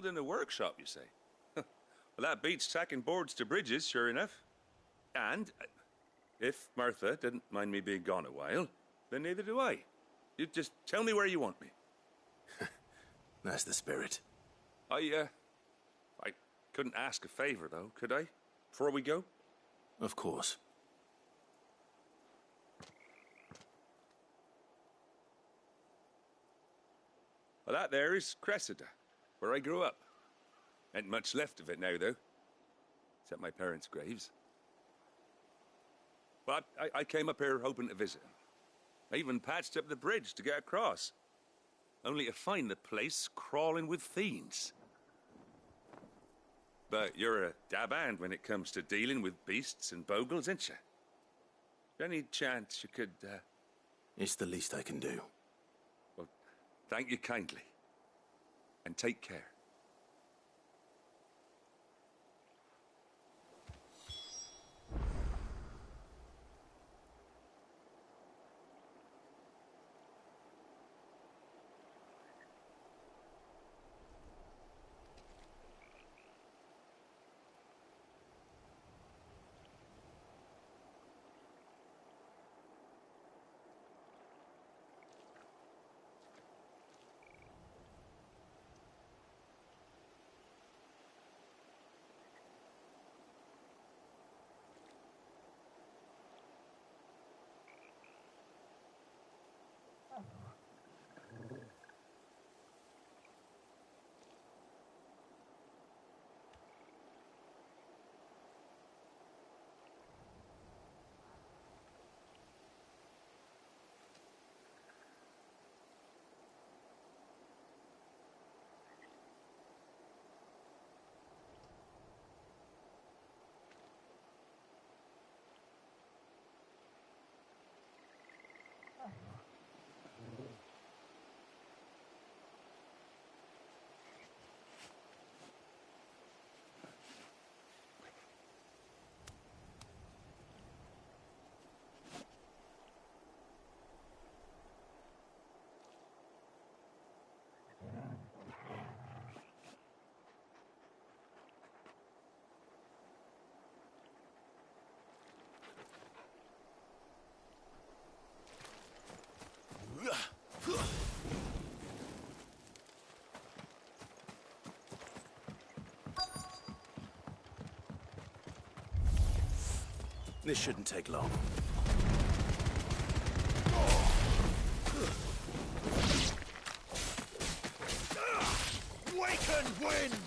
building a workshop, you say? Well, that beats tacking boards to bridges, sure enough. And if Martha didn't mind me being gone a while, then neither do I. You just tell me where you want me. That's the spirit. I couldn't ask a favor, though, could I? Before we go? Of course. Well, that there is Cressida, where I grew up. Ain't much left of it now, though. Except my parents' graves. But I came up here hoping to visit. I even patched up the bridge to get across. Only to find the place crawling with fiends. But you're a dab hand when it comes to dealing with beasts and bogles, ain't you? Any chance you could, It's the least I can do. Well, thank you kindly. And take care. This shouldn't take long. Wakened winds!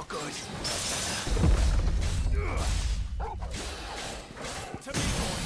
not good. To me, boy.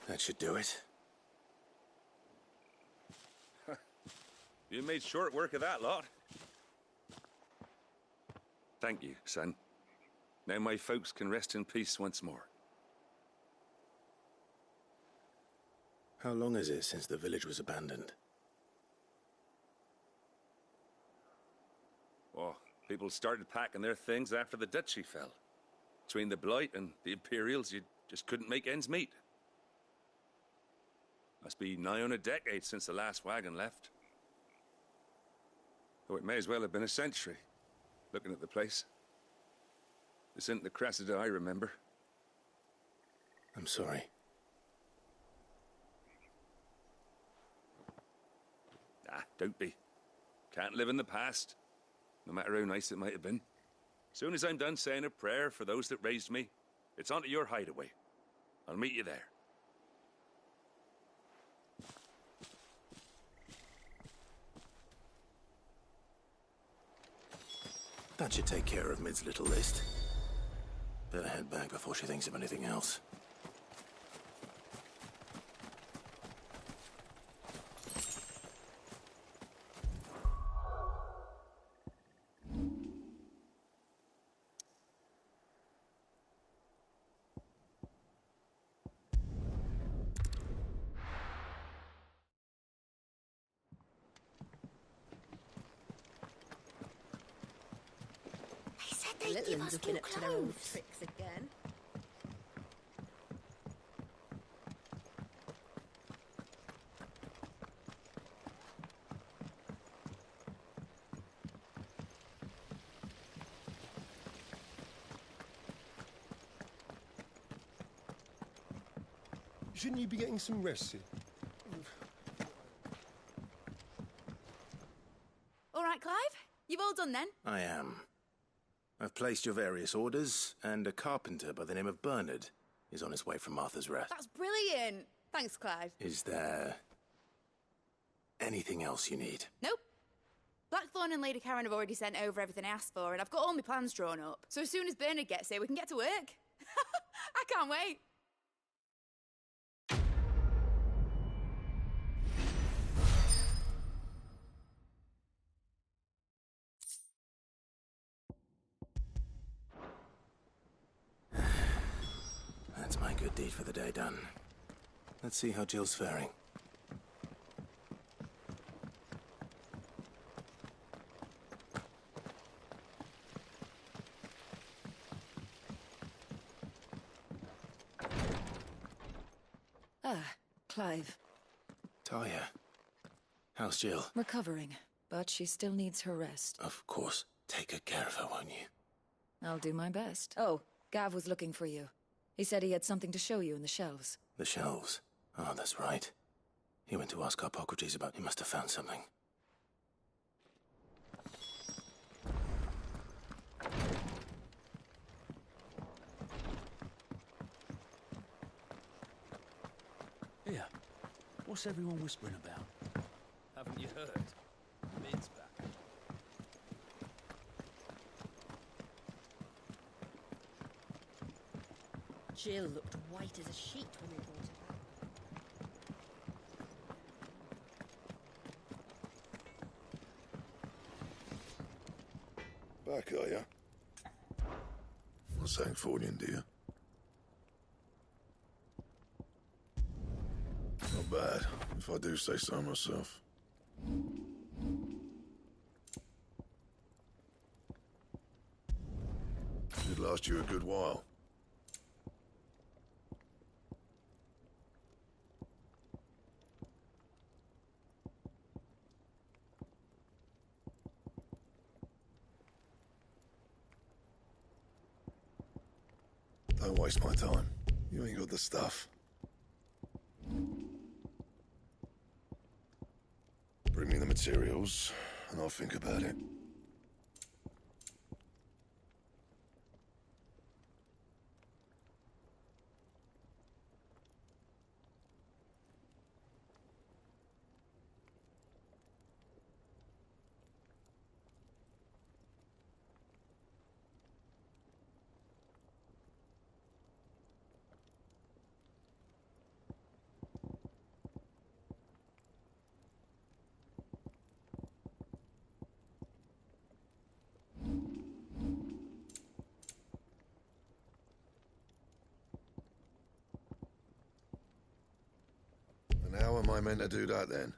That should do it. You made short work of that lot. Thank you, son. Now my folks can rest in peace once more. How long is it since the village was abandoned? Oh, people started packing their things after the duchy fell. Between the Blight and the Imperials, you just couldn't make ends meet. Must be nigh on a decade since the last wagon left. Though it may as well have been a century, looking at the place. This isn't the Cressida I remember. I'm sorry. Ah, don't be. Can't live in the past, no matter how nice it might have been. Soon as I'm done saying a prayer for those that raised me, it's on to your hideaway. I'll meet you there. That should take care of Mid's little list. Better head back before she thinks of anything else. The little ones looking up to their old tricks again. Shouldn't you be getting some rest soon? All right, Clive? You've all done then? I am. I've placed your various orders, and a carpenter by the name of Bernard is on his way from Martha's Rest. That's brilliant. Thanks, Clive. Is there anything else you need? Nope. Blackthorn and Lady Karen have already sent over everything I asked for, and I've got all my plans drawn up. So as soon as Bernard gets here, we can get to work. I can't wait. That's my good deed for the day done. Let's see how Jill's faring. Clive. Talia. How's Jill? Recovering, but she still needs her rest. Of course. Take good care of her, won't you? I'll do my best. Oh, Gav was looking for you. He said he had something to show you in the shelves. The shelves. Oh, that's right. He went to ask Hippocrates about... He must have found something. Here, what's everyone whispering about? Haven't you heard? Mid's back. Jill looked white as a sheet when we brought her back. Back, are ya? Not Sancfordian, do you? Not bad, if I do say so myself. Should last you a good while. Don't waste my time. You ain't got the stuff. Bring me the materials, and I'll think about it. And how am I meant to do that then?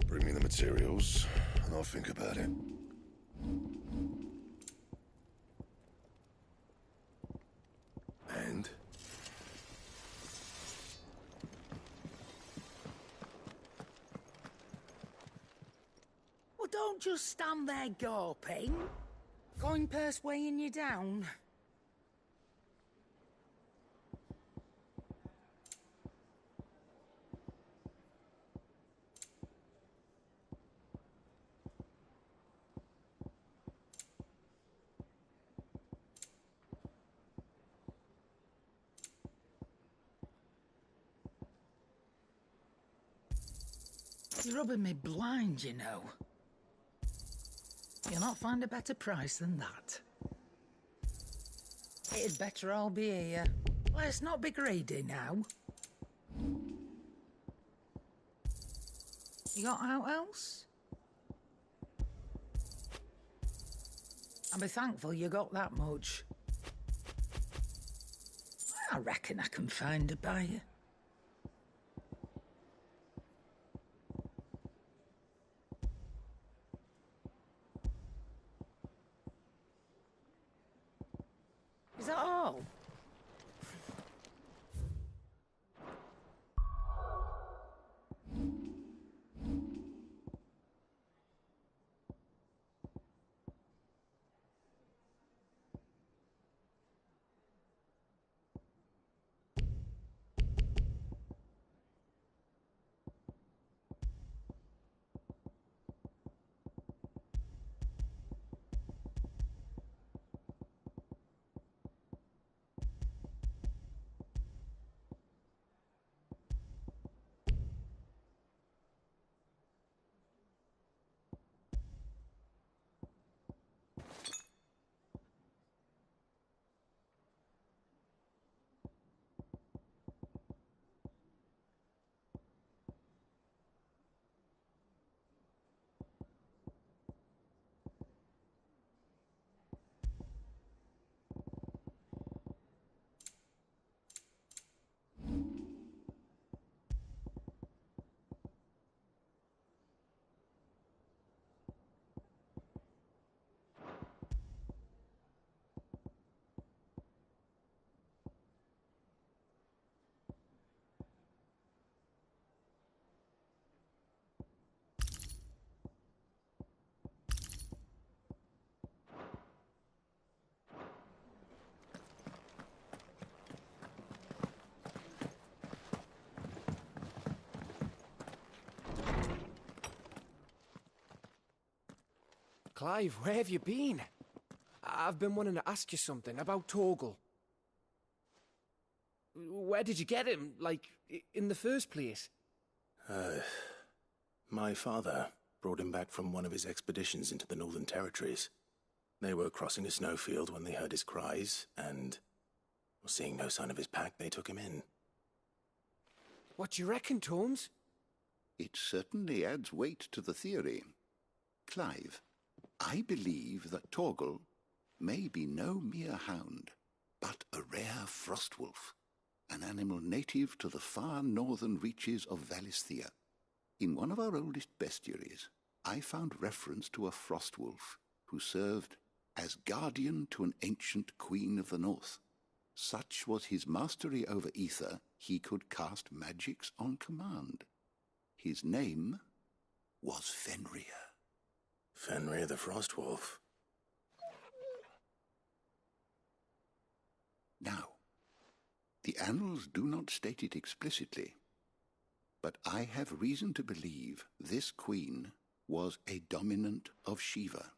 Bring me the materials, and I'll think about it. And? Well, don't just stand there gawping. Coin purse weighing you down. You're rubbing me blind, you know. You'll not find a better price than that. It'd better all be here. Let's not be greedy now. You got out else? I'll be thankful you got that much. I reckon I can find a buyer. Is that all? Clive, where have you been? I've been wanting to ask you something about Torgal. Where did you get him, like, in the first place? My father brought him back from one of his expeditions into the Northern Territories. They were crossing a snowfield when they heard his cries, and, seeing no sign of his pack, they took him in. What do you reckon, Torms? It certainly adds weight to the theory. Clive, I believe that Torgal may be no mere hound, but a rare frostwolf, an animal native to the far northern reaches of Valisthea. In one of our oldest bestiaries, I found reference to a frostwolf who served as guardian to an ancient queen of the north. Such was his mastery over ether, he could cast magics on command. His name was Fenrir. Fenrir the Frostwolf. Now, the annals do not state it explicitly, but I have reason to believe this queen was a dominant of Shiva,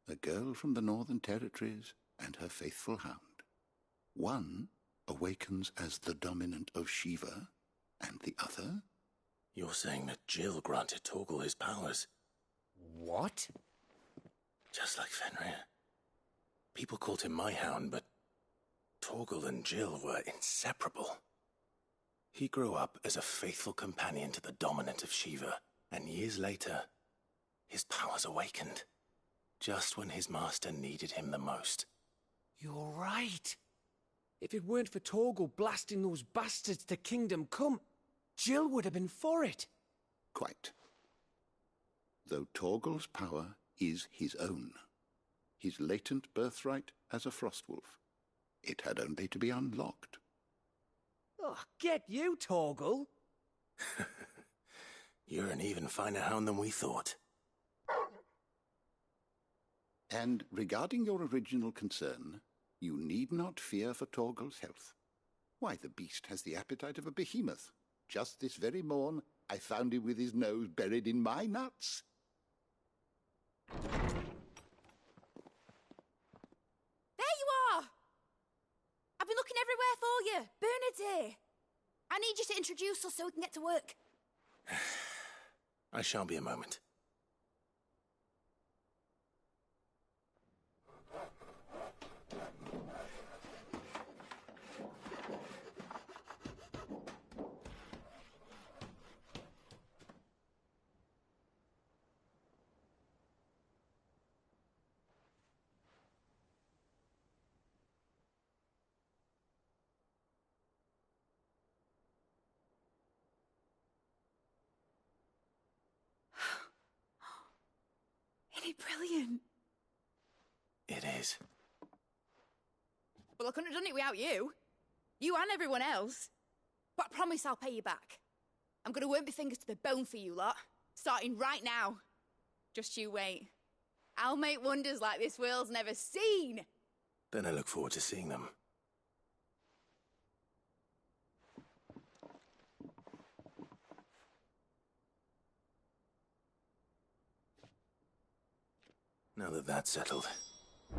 a girl from the Northern Territories and her faithful hound. One awakens as the dominant of Shiva, and the other? You're saying that Jill granted Torgal his powers? What? Just like Fenrir. People called him my hound, but Torgal and Jill were inseparable. He grew up as a faithful companion to the dominant of Shiva, and years later, his powers awakened, just when his master needed him the most. You're right. If it weren't for Torgal blasting those bastards to Kingdom Come, Jill would have been for it. Quite. Though Torgal's power is his own, his latent birthright as a frostwolf. It had only to be unlocked. Oh, get you, Torgal! You're an even finer hound than we thought. And regarding your original concern, you need not fear for Torgal's health. Why, the beast has the appetite of a behemoth. Just this very morn, I found him with his nose buried in my nuts. There you are! I've been looking everywhere for you. Bernard's here. I need you to introduce us so we can get to work. I shan't be a moment. Isn't it brilliant? It is. Well, I couldn't have done it without you. You and everyone else. But I promise I'll pay you back. I'm gonna work my fingers to the bone for you lot. Starting right now. Just you wait. I'll make wonders like this world's never seen. Then I look forward to seeing them. Now that that's settled,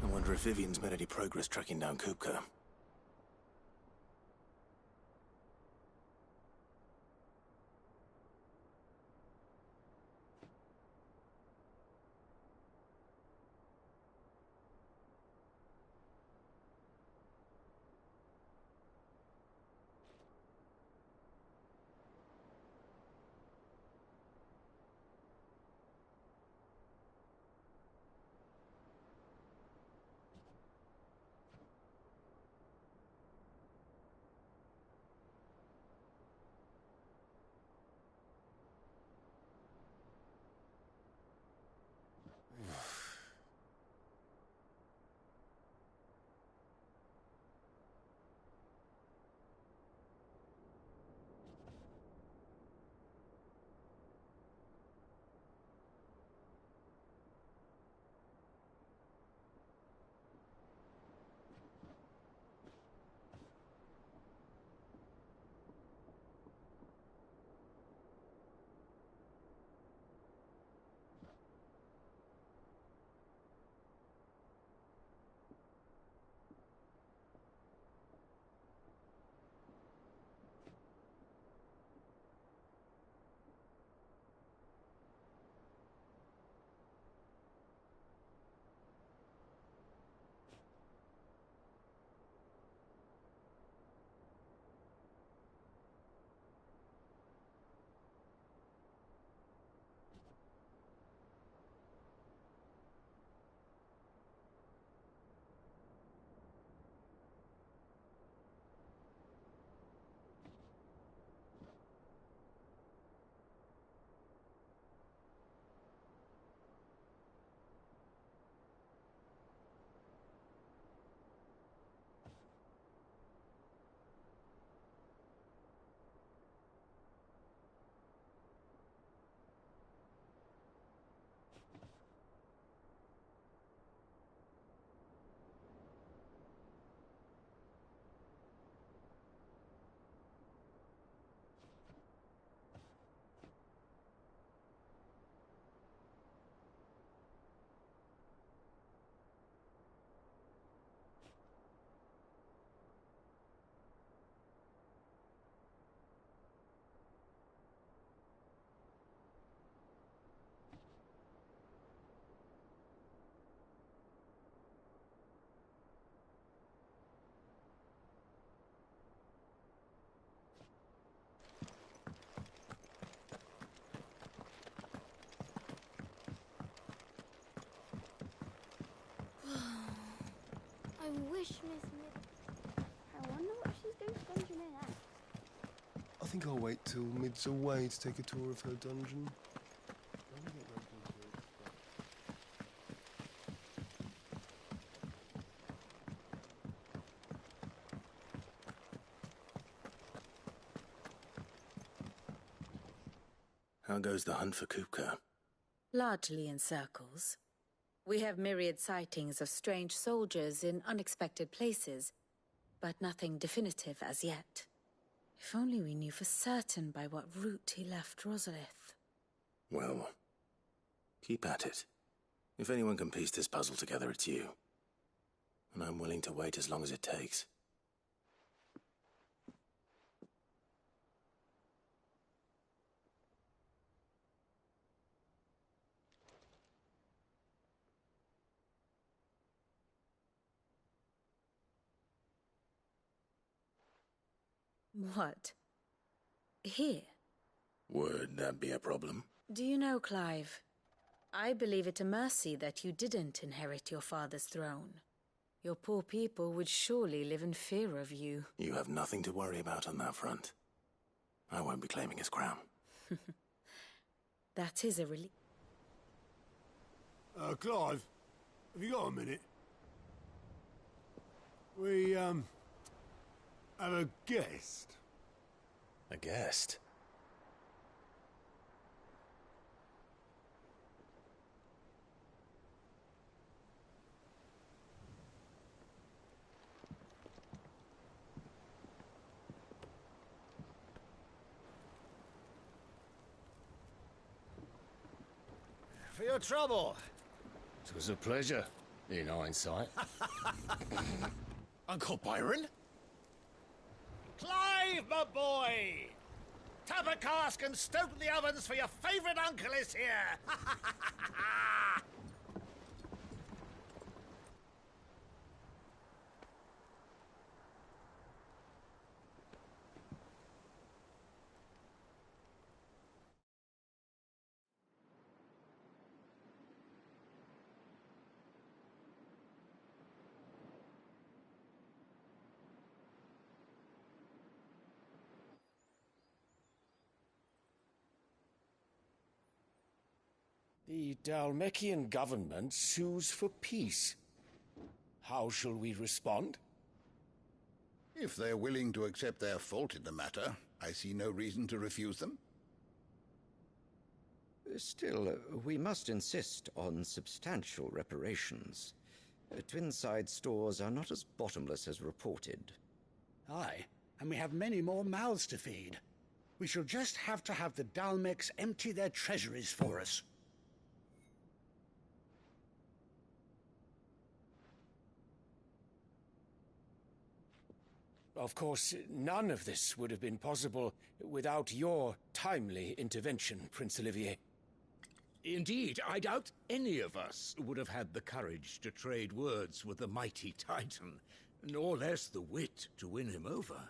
I wonder if Vivian's made any progress tracking down Kupka. wish, Miss Mid. I wonder what she's doing dungeon in there. I think I'll wait till Mid's away to take a tour of her dungeon. How goes the hunt for Kupka? Largely in circles. We have myriad sightings of strange soldiers in unexpected places, but nothing definitive as yet. If only we knew for certain by what route he left Rosalith. Well, keep at it. If anyone can piece this puzzle together, it's you. And I'm willing to wait as long as it takes. What? Here? Would that be a problem? Do you know, Clive, I believe it a mercy that you didn't inherit your father's throne. Your poor people would surely live in fear of you. You have nothing to worry about on that front. I won't be claiming his crown. That is a relief. Clive, have you got a minute? We, have a guest. A guest? For your trouble. It was a pleasure, in hindsight. Uncle Byron? Clive, my boy! Tap a cask and stoke the ovens for your favourite uncle is here! The Dalmekian government sues for peace. How shall we respond? If they're willing to accept their fault in the matter, I see no reason to refuse them. Still, we must insist on substantial reparations. Twinside stores are not as bottomless as reported. Aye, and we have many more mouths to feed. We shall just have to have the Dalmecs empty their treasuries for us. Of course, none of this would have been possible without your timely intervention, Prince Olivier. Indeed, I doubt any of us would have had the courage to trade words with the mighty Titan, nor less the wit to win him over.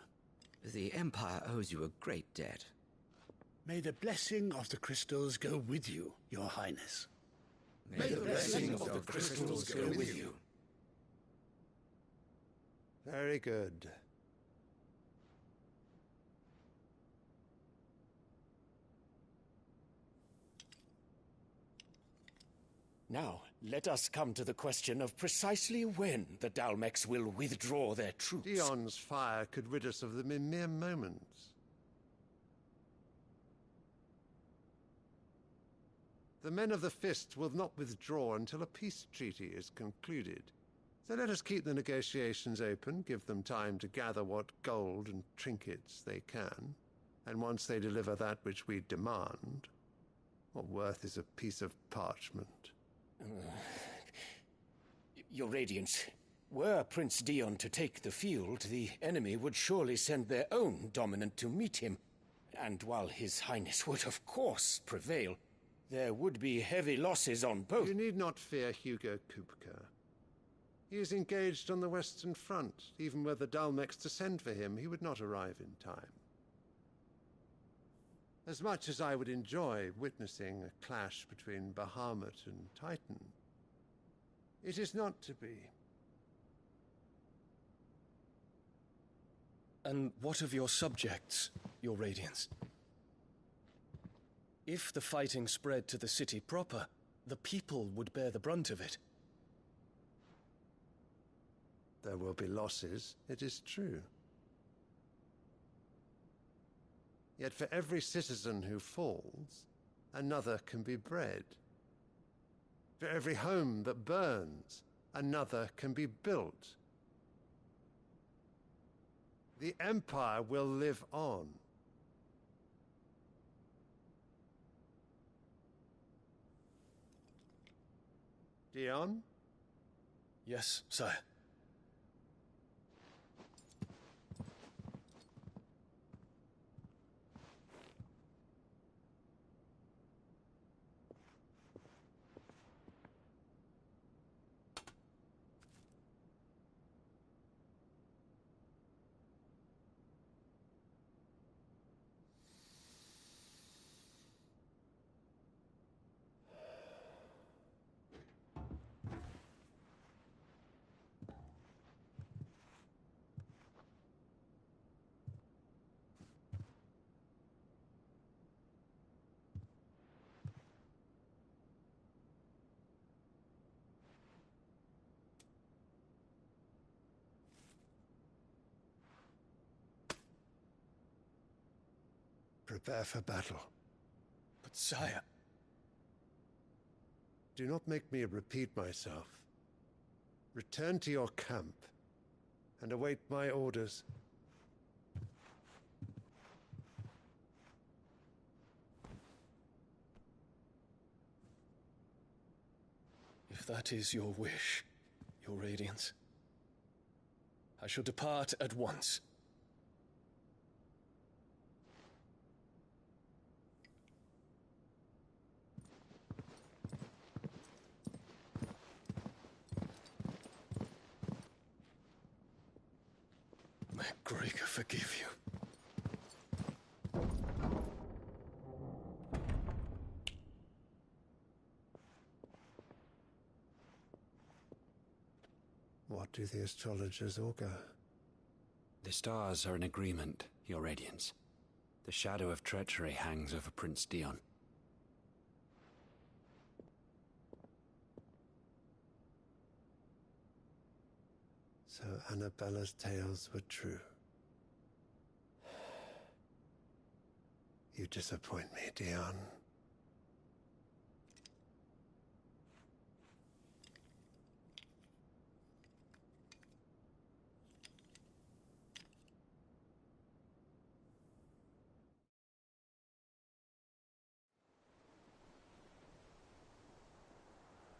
The Empire owes you a great debt. May the blessing of the crystals go with you, Your Highness. May the blessing of the crystals go with you. Very good. Now, let us come to the question of precisely when the Dalmecs will withdraw their troops. Dion's fire could rid us of them in mere moments. The men of the Fist will not withdraw until a peace treaty is concluded. So let us keep the negotiations open, give them time to gather what gold and trinkets they can, and once they deliver that which we demand, what worth is a piece of parchment? Your Radiance, were Prince Dion to take the field, the enemy would surely send their own dominant to meet him. And while His Highness would of course prevail, there would be heavy losses on both. You need not fear Hugo Kupka. He is engaged on the Western Front. Even were the Dalmecs to send for him, he would not arrive in time. As much as I would enjoy witnessing a clash between Bahamut and Titan, it is not to be. And what of your subjects, your Radiance? If the fighting spread to the city proper, the people would bear the brunt of it. There will be losses, it is true. Yet for every citizen who falls, another can be bred. For every home that burns, another can be built. The Empire will live on. Dion? Yes, sire. Prepare for battle. But sire... Do not make me repeat myself. Return to your camp and await my orders. If that is your wish, your Radiance, I shall depart at once. May Gregor forgive you. What do the astrologers augur? The stars are in agreement, your Radiance. The shadow of treachery hangs over Prince Dion. So Annabella's tales were true. You disappoint me, Dion.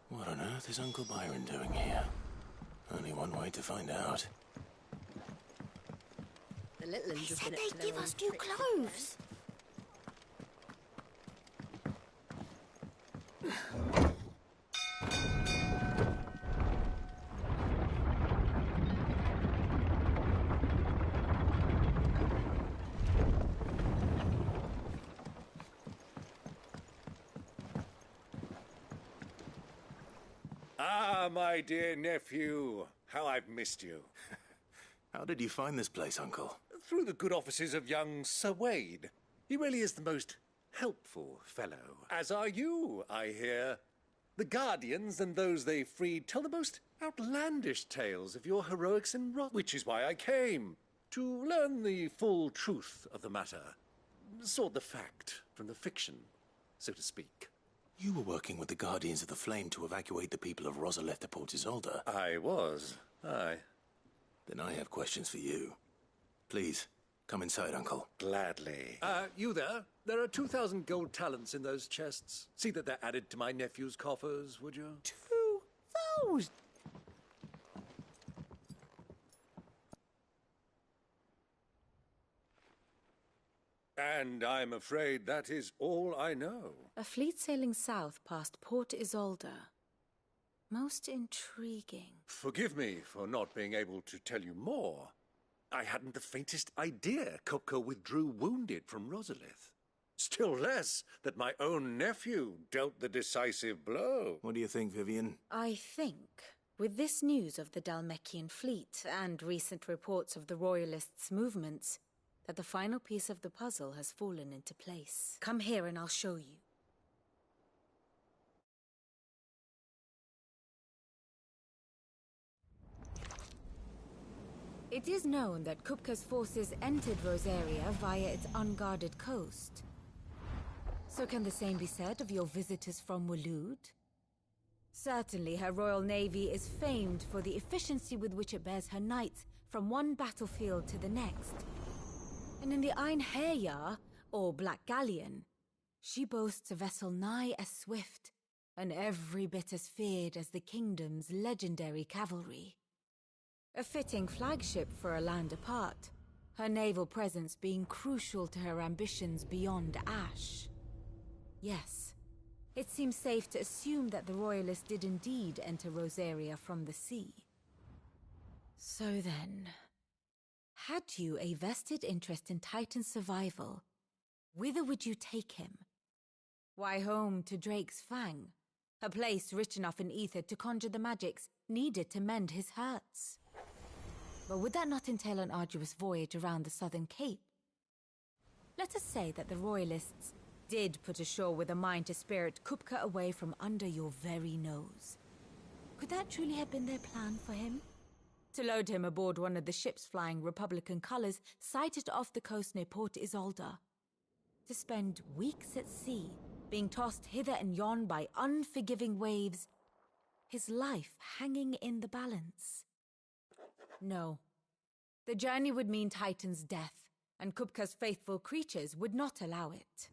What on earth is Uncle Byron doing here? Only one way to find out. The little ones They have said been up to they'd their give old us new tricks. clothes. Ah, my dear nephew, how I've missed you. How did you find this place, Uncle? Through the good offices of young Sir Wade. He really is the most helpful fellow. As are you, I hear. The Guardians and those they freed tell the most outlandish tales of your heroics in Roth, which is why I came. To learn the full truth of the matter. Sort the fact from the fiction, so to speak. You were working with the Guardians of the Flame to evacuate the people of Rosalith to Port Isolde. I was, aye. Then I have questions for you. Please, come inside, Uncle. Gladly. You there? There are 2,000 gold talents in those chests. See that they're added to my nephew's coffers, would you? 2,000? And I'm afraid that is all I know. A fleet sailing south past Port Isolde. Most intriguing. Forgive me for not being able to tell you more. I hadn't the faintest idea Kopko withdrew wounded from Rosalith. Still less that my own nephew dealt the decisive blow. What do you think, Vivian? I think With this news of the Dalmekian fleet and recent reports of the Royalists' movements, that the final piece of the puzzle has fallen into place. Come here and I'll show you. It is known that Kupka's forces entered Rosaria via its unguarded coast. So can the same be said of your visitors from Waloed? Certainly her Royal Navy is famed for the efficiency with which it bears her knights from one battlefield to the next. And in the Einherjar, or Black Galleon, she boasts a vessel nigh as swift and every bit as feared as the kingdom's legendary cavalry. A fitting flagship for a land apart, her naval presence being crucial to her ambitions beyond Ash. Yes, it seems safe to assume that the Royalists did indeed enter Rosaria from the sea. So then, had you a vested interest in Titan's survival, whither would you take him? Why, home to Drake's Fang, a place rich enough in ether to conjure the magics needed to mend his hurts. But would that not entail an arduous voyage around the southern cape? Let us say that the Royalists did put ashore with a mind to spirit Kupka away from under your very nose. Could that truly have been their plan for him? To load him aboard one of the ships flying Republican colors sighted off the coast near Port Isolde. To spend weeks at sea, being tossed hither and yon by unforgiving waves, his life hanging in the balance. No. The journey would mean Titan's death, and Kupka's faithful creatures would not allow it.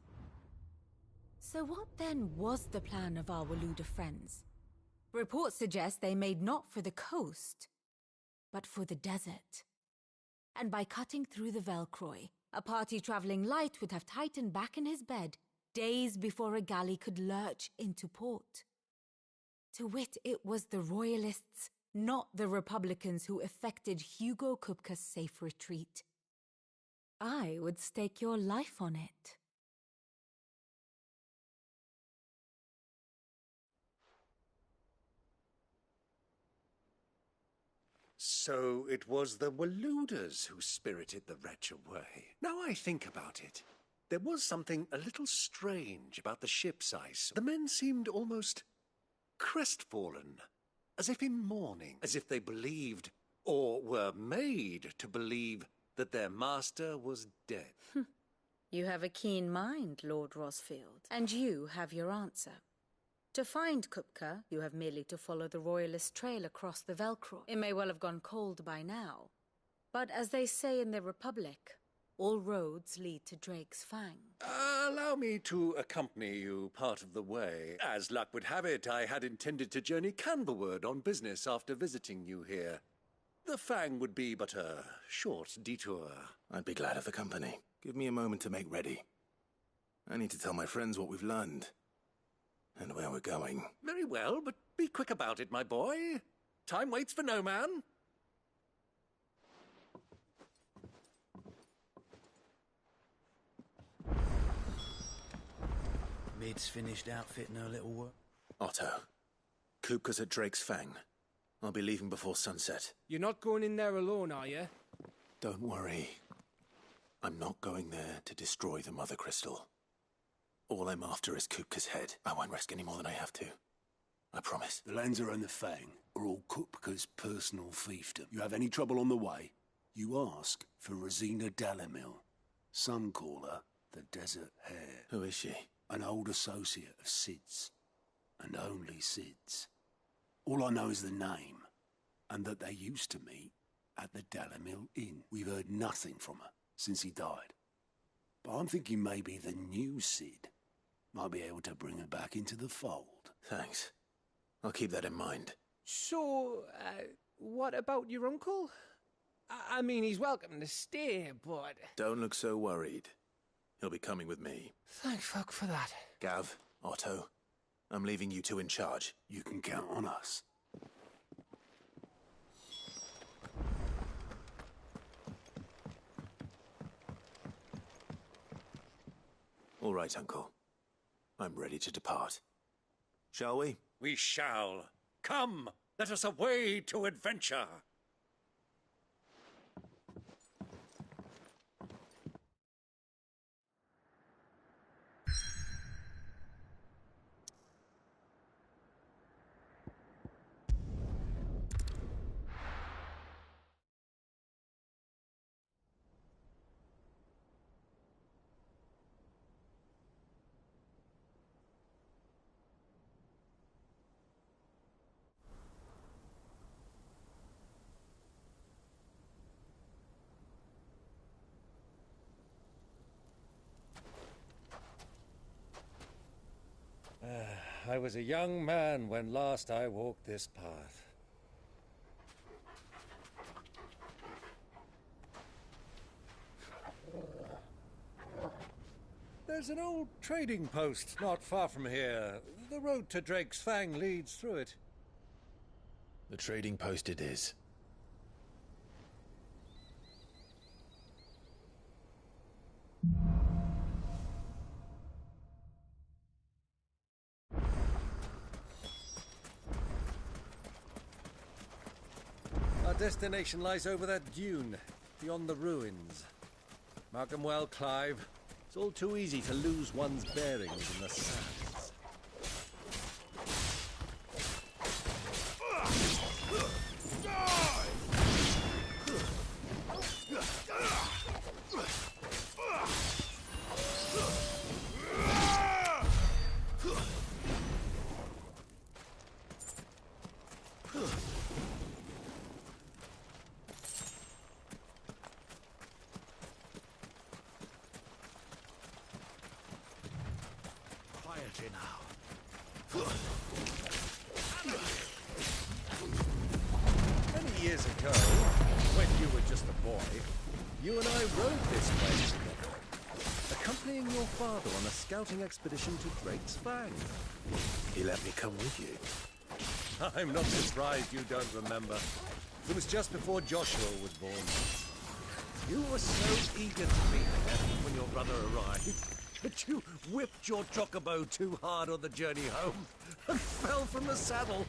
So what then was the plan of our Waloed friends? Reports suggest they made not for the coast, but for the desert. And by cutting through the Velcroy, a party traveling light would have Titan back in his bed days before a galley could lurch into port. To wit, it was the Royalists, not the Republicans, who effected Hugo Kupka's safe retreat. I would stake your life on it. So it was the Waloeders who spirited the wretch away. Now I think about it, there was something a little strange about the ship's ice. The men seemed almost crestfallen, as if in mourning, as if they believed, or were made to believe, that their master was dead. You have a keen mind, Lord Rosfield, and you have your answer. To find Kupka, you have merely to follow the Royalist trail across the Velcro. It may well have gone cold by now, but as they say in the Republic, all roads lead to Drake's Fang. Allow me to accompany you part of the way. As luck would have it, I had intended to journey Canberward on business after visiting you here. The Fang would be but a short detour. I'd be glad of the company. Give me a moment to make ready. I need to tell my friends what we've learned. And where we're going. Very well, but be quick about it, my boy. Time waits for no man. Mid's finished outfitting her little work. Otto, Kupka's at Drake's Fang. I'll be leaving before sunset. You're not going in there alone, are you? Don't worry. I'm not going there to destroy the Mother Crystal. All I'm after is Kupka's head. I won't risk any more than I have to. I promise. The Lancer and the Fang are all Kupka's personal fiefdom. You have any trouble on the way, you ask for Rosina Dalamil. Some call her the Desert Hare. Who is she? An old associate of Sid's. And only Sid's. All I know is the name, and that they used to meet at the Dalamil Inn. We've heard nothing from her since he died. But I'm thinking maybe the new Sid might be able to bring her back into the fold. Thanks. I'll keep that in mind. So, what about your uncle? I mean, he's welcome to stay, but... Don't look so worried. He'll be coming with me. Thank fuck for that. Gav, Otto, I'm leaving you two in charge. You can count on us. All right, Uncle. I'm ready to depart. Shall we? We shall. Come, Let us away to adventure. I was a young man when last I walked this path. There's an old trading post not far from here. The road to Drake's Fang leads through it. The trading post it is. Our destination lies over that dune, beyond the ruins. Mark 'em well, Clive. It's all too easy to lose one's bearings in the sands. Quietly now. Many years ago, when you were just a boy, you and I rode this way together, accompanying your father on a scouting expedition to Drake's Fang. He let me come with you. I'm not surprised you don't remember. It was just before Joshua was born. You were so eager to be here when your brother arrived that you whipped your chocobo too hard on the journey home and fell from the saddle.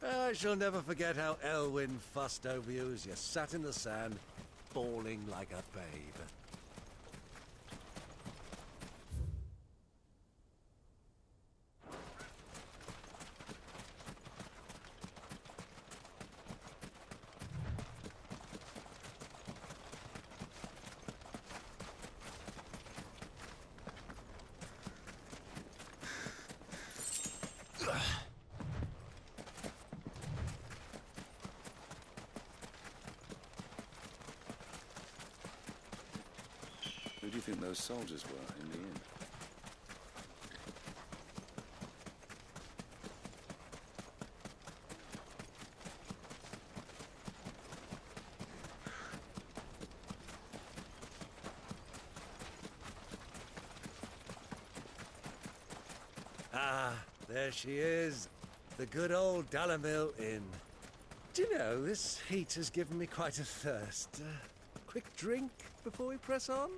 I shall never forget how Elwyn fussed over you as you sat in the sand, bawling like a babe. Who do you think those soldiers were in the inn? Ah, there she is. The good old Dalamil Inn. Do you know, this heat has given me quite a thirst. Quick drink before we press on?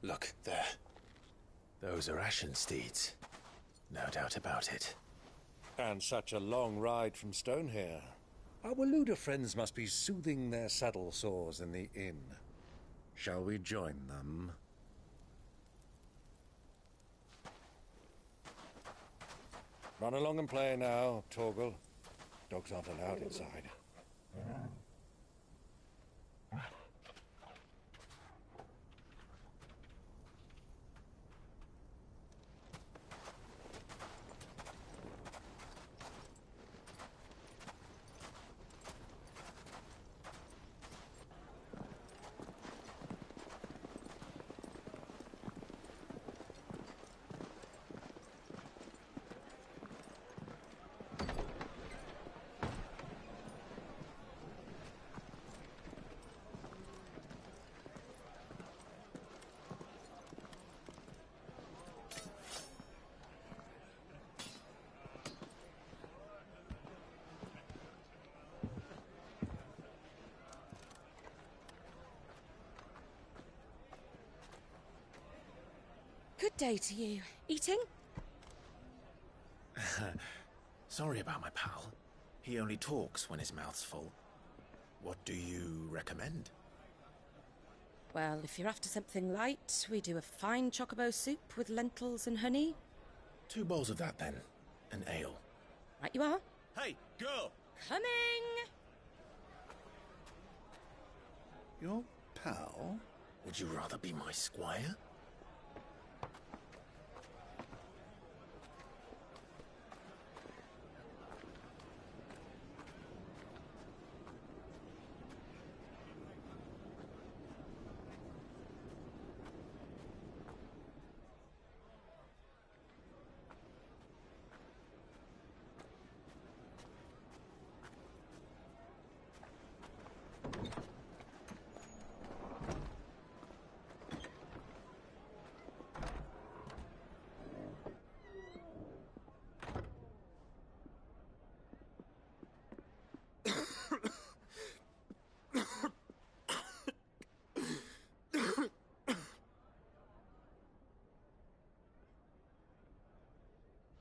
Look, there. Those are ashen steeds. No doubt about it. And such a long ride from Stonehere. Our Waluda friends must be soothing their saddle sores in the inn. Shall we join them? Run along and play now, Torgal. Dogs aren't allowed inside. Good day to you. Eating? Sorry about my pal. He only talks when his mouth's full. What do you recommend? Well, if you're after something light, we do a fine chocobo soup with lentils and honey. 2 bowls of that, then. An ale. Right you are. Hey, girl! Coming! Your pal? Would you rather be my squire?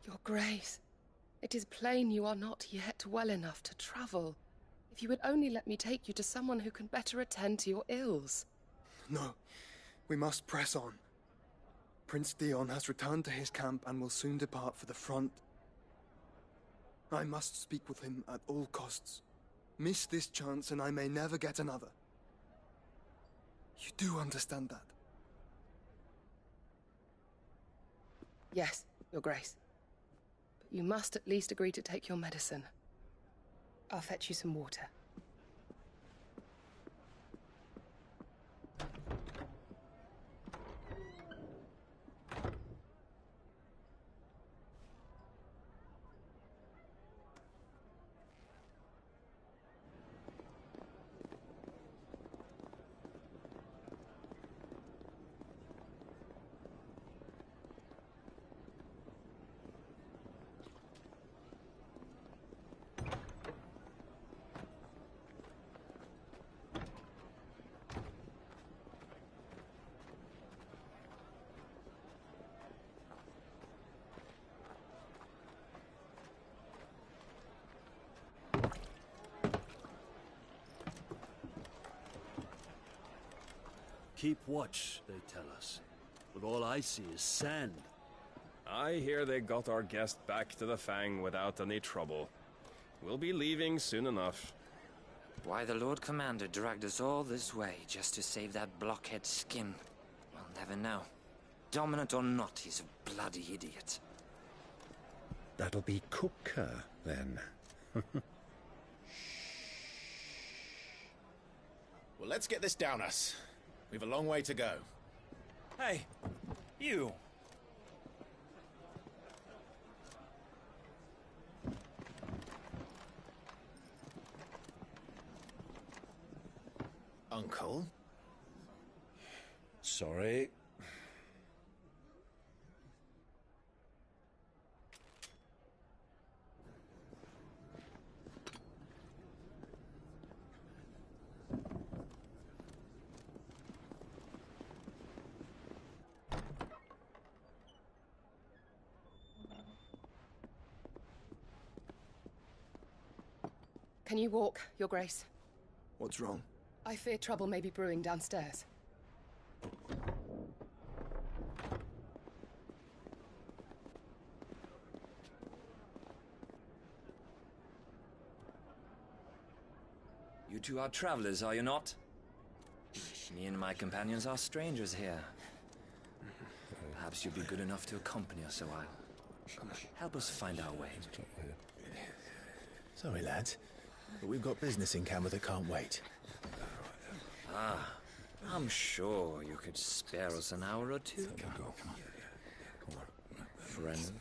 Your Grace, it is plain you are not yet well enough to travel. If you would only let me take you to someone who can better attend to your ills. No, we must press on. Prince Dion has returned to his camp and will soon depart for the front. I must speak with him at all costs. Miss this chance and I may never get another. You do understand that? Yes, Your Grace. But you must at least agree to take your medicine. I'll fetch you some water. Keep watch, they tell us. But all I see is sand. I hear they got our guest back to the Fang without any trouble. We'll be leaving soon enough. Why the Lord Commander dragged us all this way just to save that blockhead skin, we'll never know. Dominant or not, he's a bloody idiot. That'll be Cooker, then. Well, let's get this down us. We've a long way to go. Hey, you! Uncle? Sorry. Can you walk, Your Grace? What's wrong? I fear trouble may be brewing downstairs. You two are travelers, are you not? Me and my companions are strangers here. Perhaps you'd be good enough to accompany us a while. Help us find our way. Sorry, lads, but we've got business in camera that can't wait. Ah, I'm sure you could spare us an hour or two. Come on. Friend.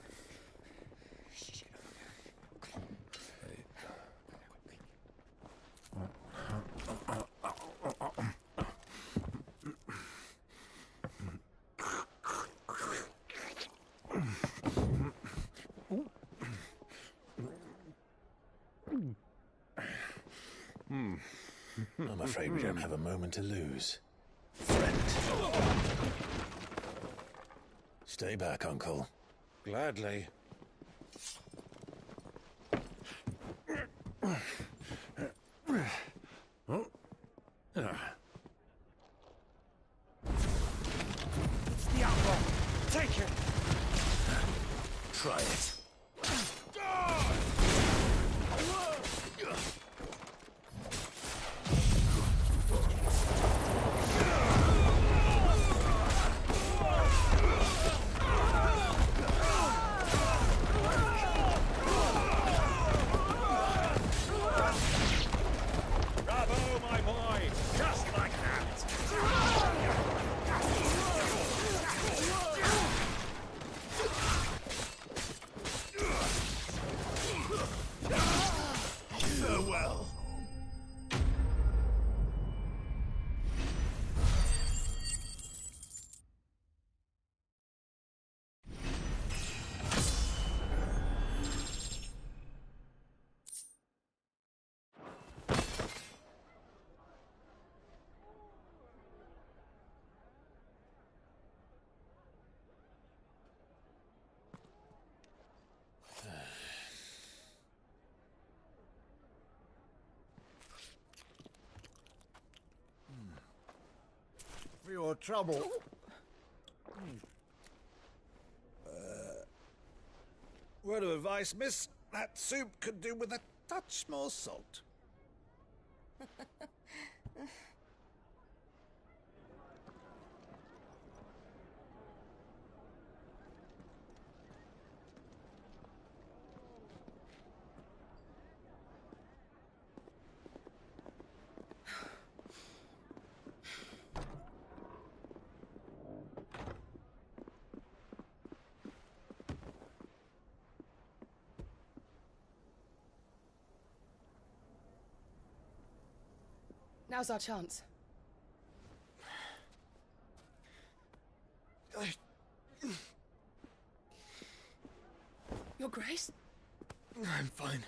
I'm afraid we don't have a moment to lose. Friend. Stay back, Uncle. Gladly. The outlaw! Take it! Try it. Bravo, my boy! Just like that! Farewell. For your trouble. Word of advice, miss. That soup could do with a touch more salt. Now's our chance. Your Grace? I'm fine.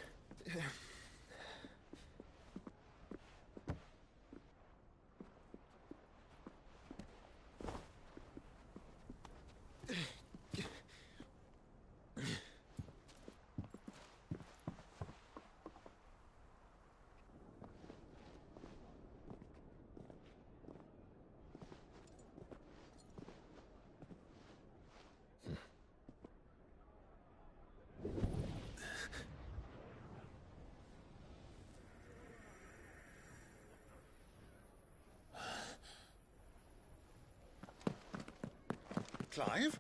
Clive?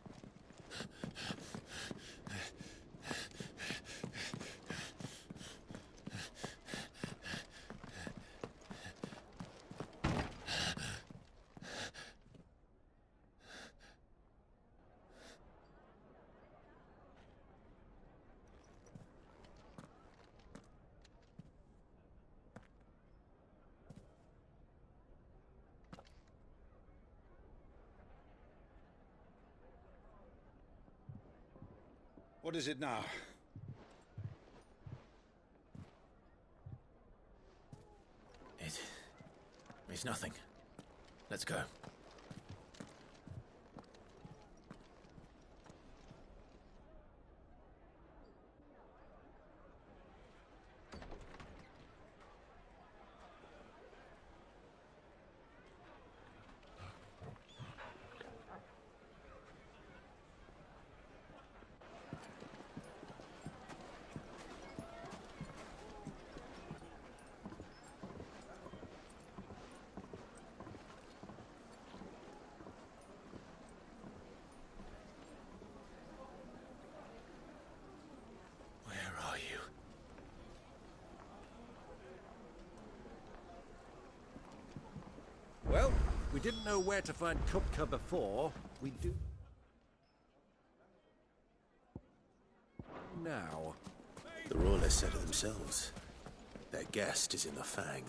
What is it now? It's nothing. Let's go. Well, we didn't know where to find Kupka before. We do now. The Royalists said it themselves. Their guest is in the Fang.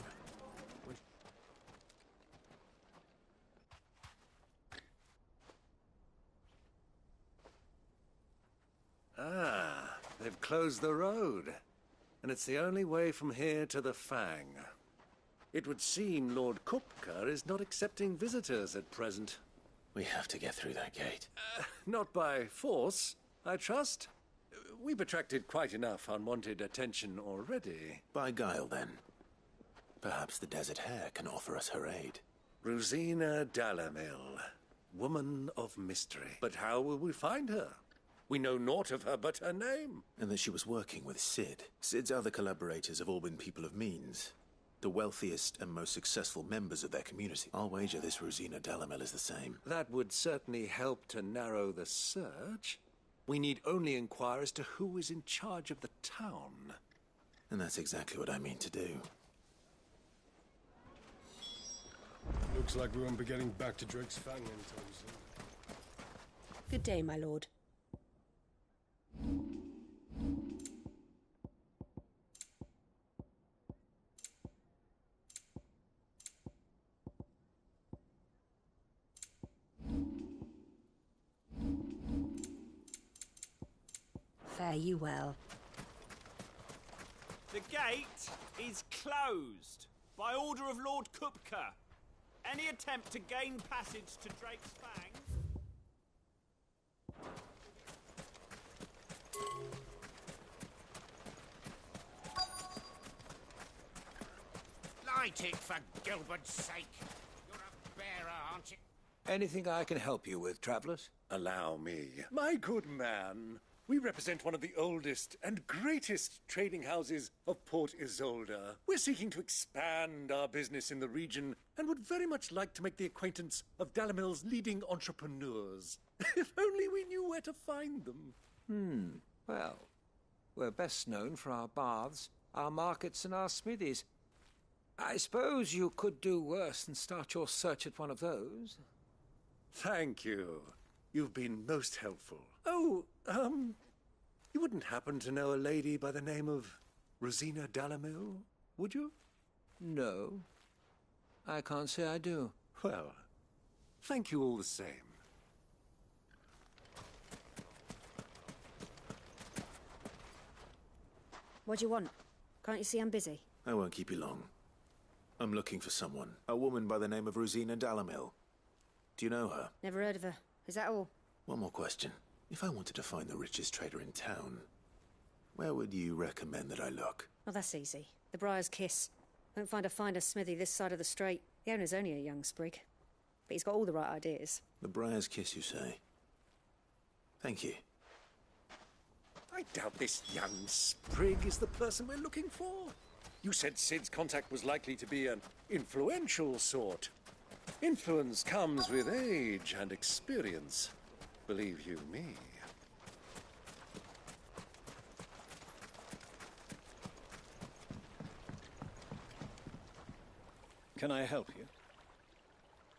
Ah, they've closed the road. And it's the only way from here to the Fang. It would seem Lord Kupka is not accepting visitors at present. We have to get through that gate. Not by force, I trust. We've attracted quite enough unwanted attention already. By guile, then. Perhaps the Desert Hare can offer us her aid. Rosina Dalamil, woman of mystery. But how will we find her? We know naught of her but her name. And that she was working with Sid. Sid's other collaborators have all been people of means. The wealthiest and most successful members of their community. I'll wager this Rosina Dalamil is the same. That would certainly help to narrow the search. We need only inquire as to who is in charge of the town. And that's exactly what I mean to do. Looks like we won't be getting back to Drake's Fang anytime soon. Good day, my lord. Fare you well. The gate is closed by order of Lord Kupka. Any attempt to gain passage to Drake's Fang... Light it, for Gilbert's sake. You're a bearer, aren't you? Anything I can help you with, travellers? Allow me. My good man, we represent one of the oldest and greatest trading houses of Port Isolde. We're seeking to expand our business in the region and would very much like to make the acquaintance of Dalamil's leading entrepreneurs. If only we knew where to find them. Well, we're best known for our baths, our markets, and our smithies. I suppose you could do worse than start your search at one of those. Thank you. You've been most helpful. Oh, you wouldn't happen to know a lady by the name of Rosina Dalamil, would you? No. I can't say I do. Well, thank you all the same. What do you want? Can't you see I'm busy? I won't keep you long. I'm looking for someone. A woman by the name of Rosina Dalamil. Do you know her? Never heard of her. Is that all? One more question. If I wanted to find the richest trader in town, where would you recommend that I look? Oh, that's easy. The Briar's Kiss. Won't find a finer smithy this side of the strait. The owner's only a young sprig. But he's got all the right ideas. The Briar's Kiss, you say? Thank you. I doubt this young sprig is the person we're looking for. You said Sid's contact was likely to be an influential sort. Influence comes with age and experience, believe you me. Can I help you?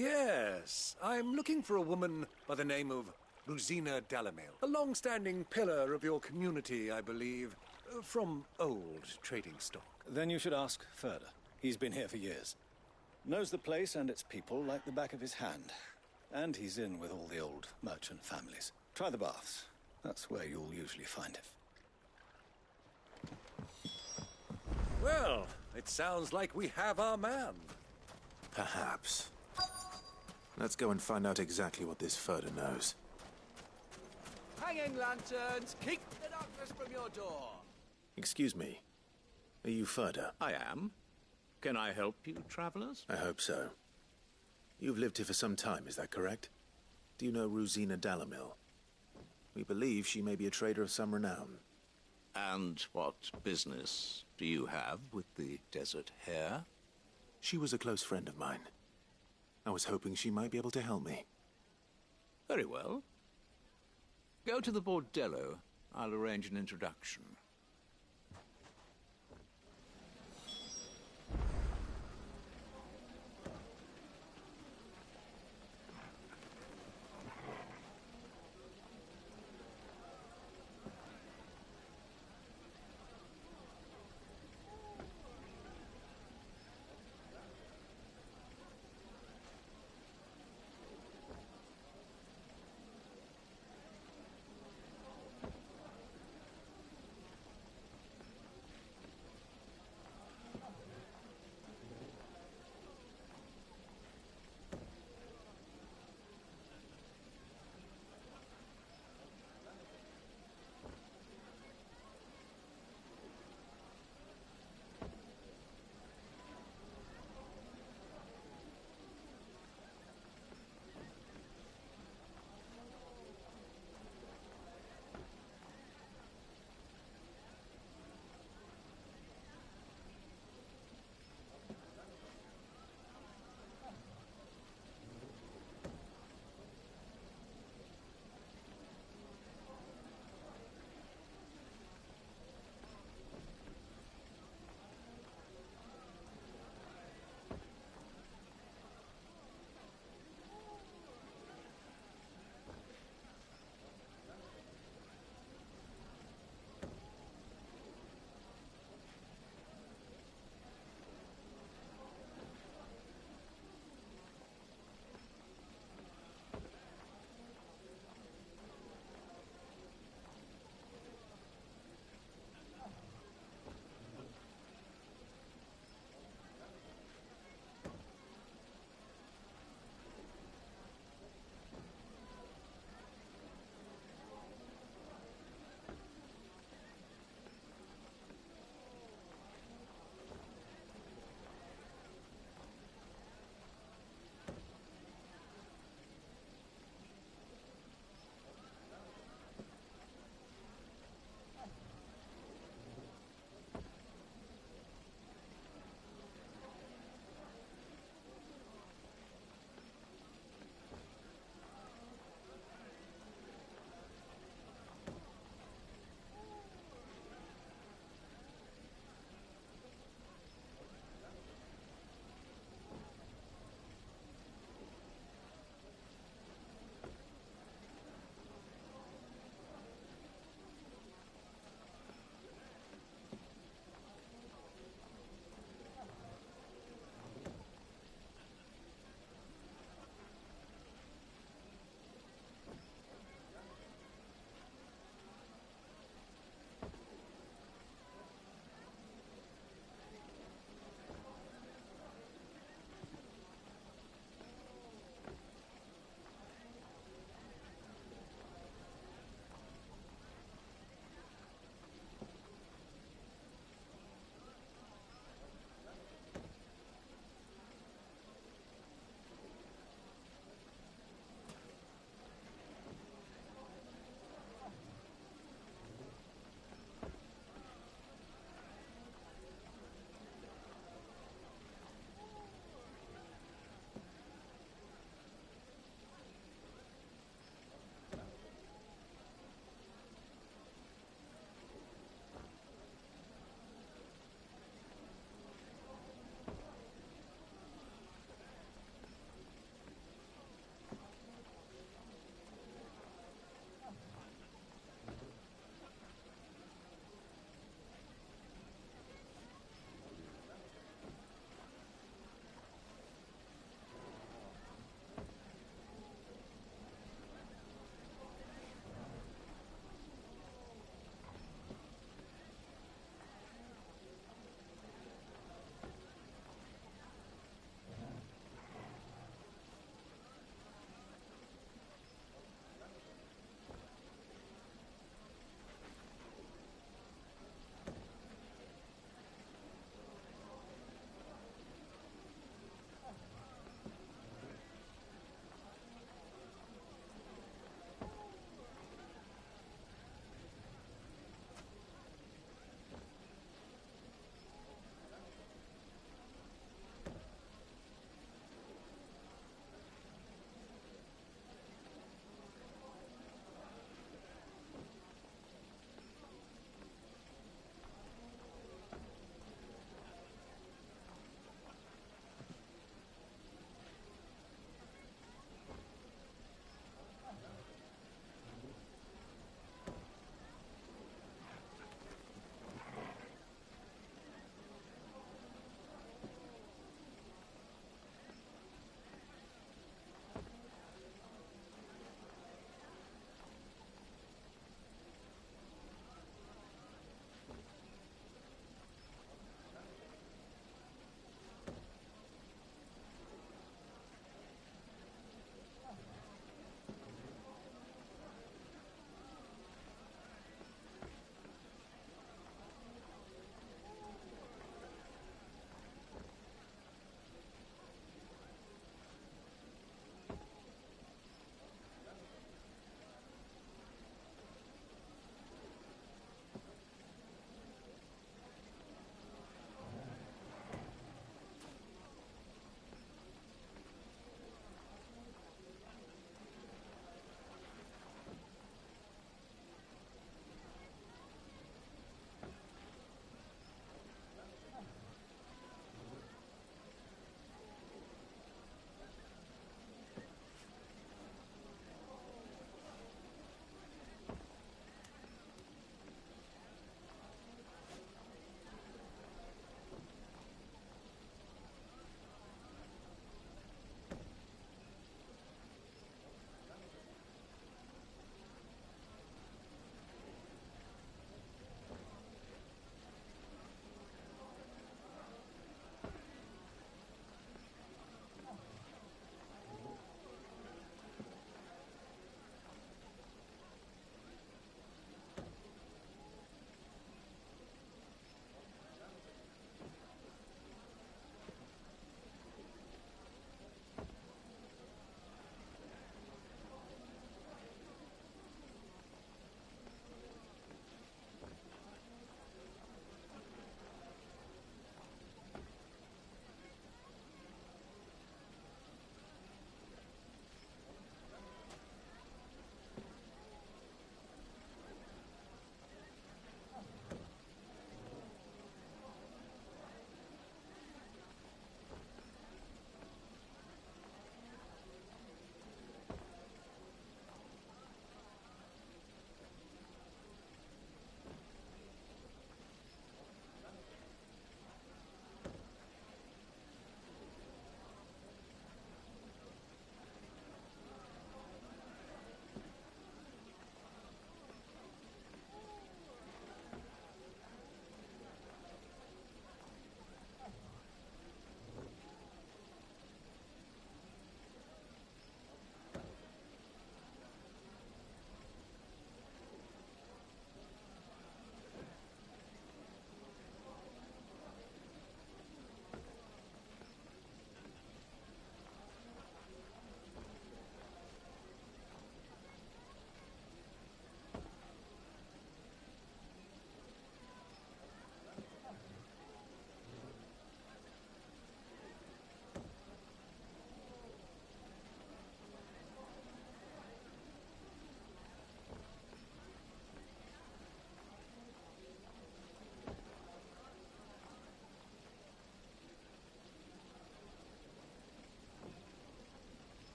Yes, I'm looking for a woman by the name of Rosina Dalamil. A long-standing pillar of your community, I believe, from old trading stock. Then you should ask further. He's been here for years. Knows the place and its people like the back of his hand. And he's in with all the old merchant families. Try the baths. That's where you'll usually find him. Well, it sounds like we have our man. Perhaps. Let's go and find out exactly what this Furder knows. Hanging lanterns, keep the darkness from your door. Excuse me. Are you Furder? I am. Can I help you, travelers? I hope so. You've lived here for some time, is that correct? Do you know Rosina Dalamil? We believe she may be a trader of some renown. And what business do you have with the Desert Hare? She was a close friend of mine. I was hoping she might be able to help me. Very well. Go to the bordello. I'll arrange an introduction.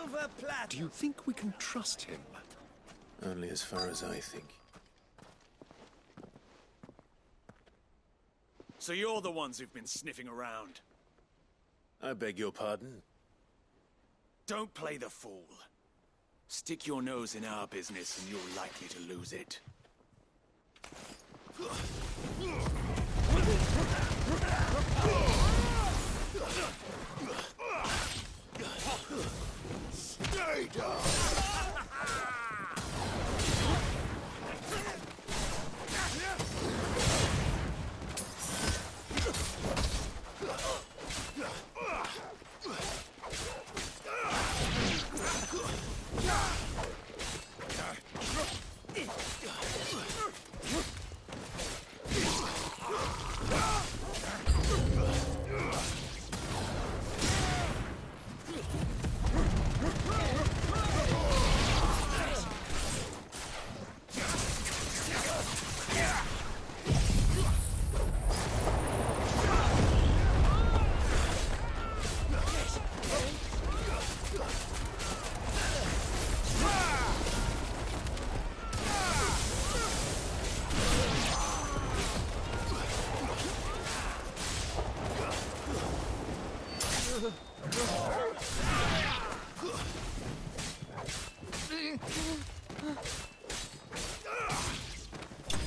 Silver platter! Do you think we can trust him? Only as far as I think. So you're the ones who've been sniffing around? I beg your pardon? Don't play the fool. Stick your nose in our business and you're likely to lose it. Stay down!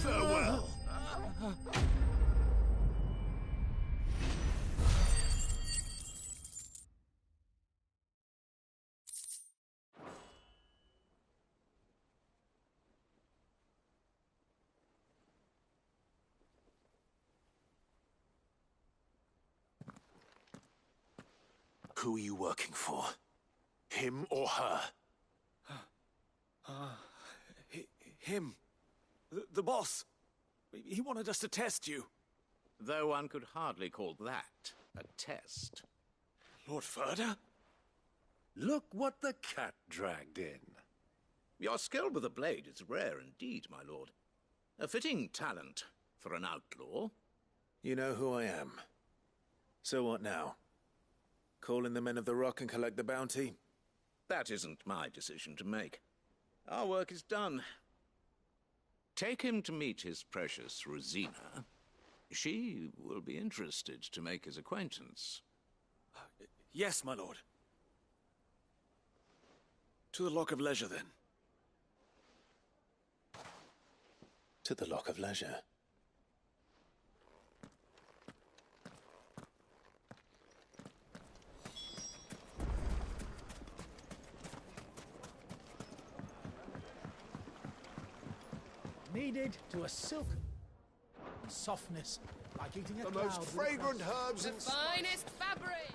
Farewell. Who are you working for? Him or her? Him. The boss. He wanted us to test you. Though one could hardly call that a test. Lord Ferda? Look what the cat dragged in. Your skill with the blade is rare indeed, my lord. A fitting talent for an outlaw. You know who I am. So what now? Call in the Men of the Rock and collect the bounty? That isn't my decision to make. Our work is done. Take him to meet his precious Rosina. She will be interested to make his acquaintance. Yes, my lord. To the Lock of Leisure, then. To the Lock of Leisure. Kneaded to a silk and softness, like eating a The cloud most with a fragrant crust. herbs The and finest fabric!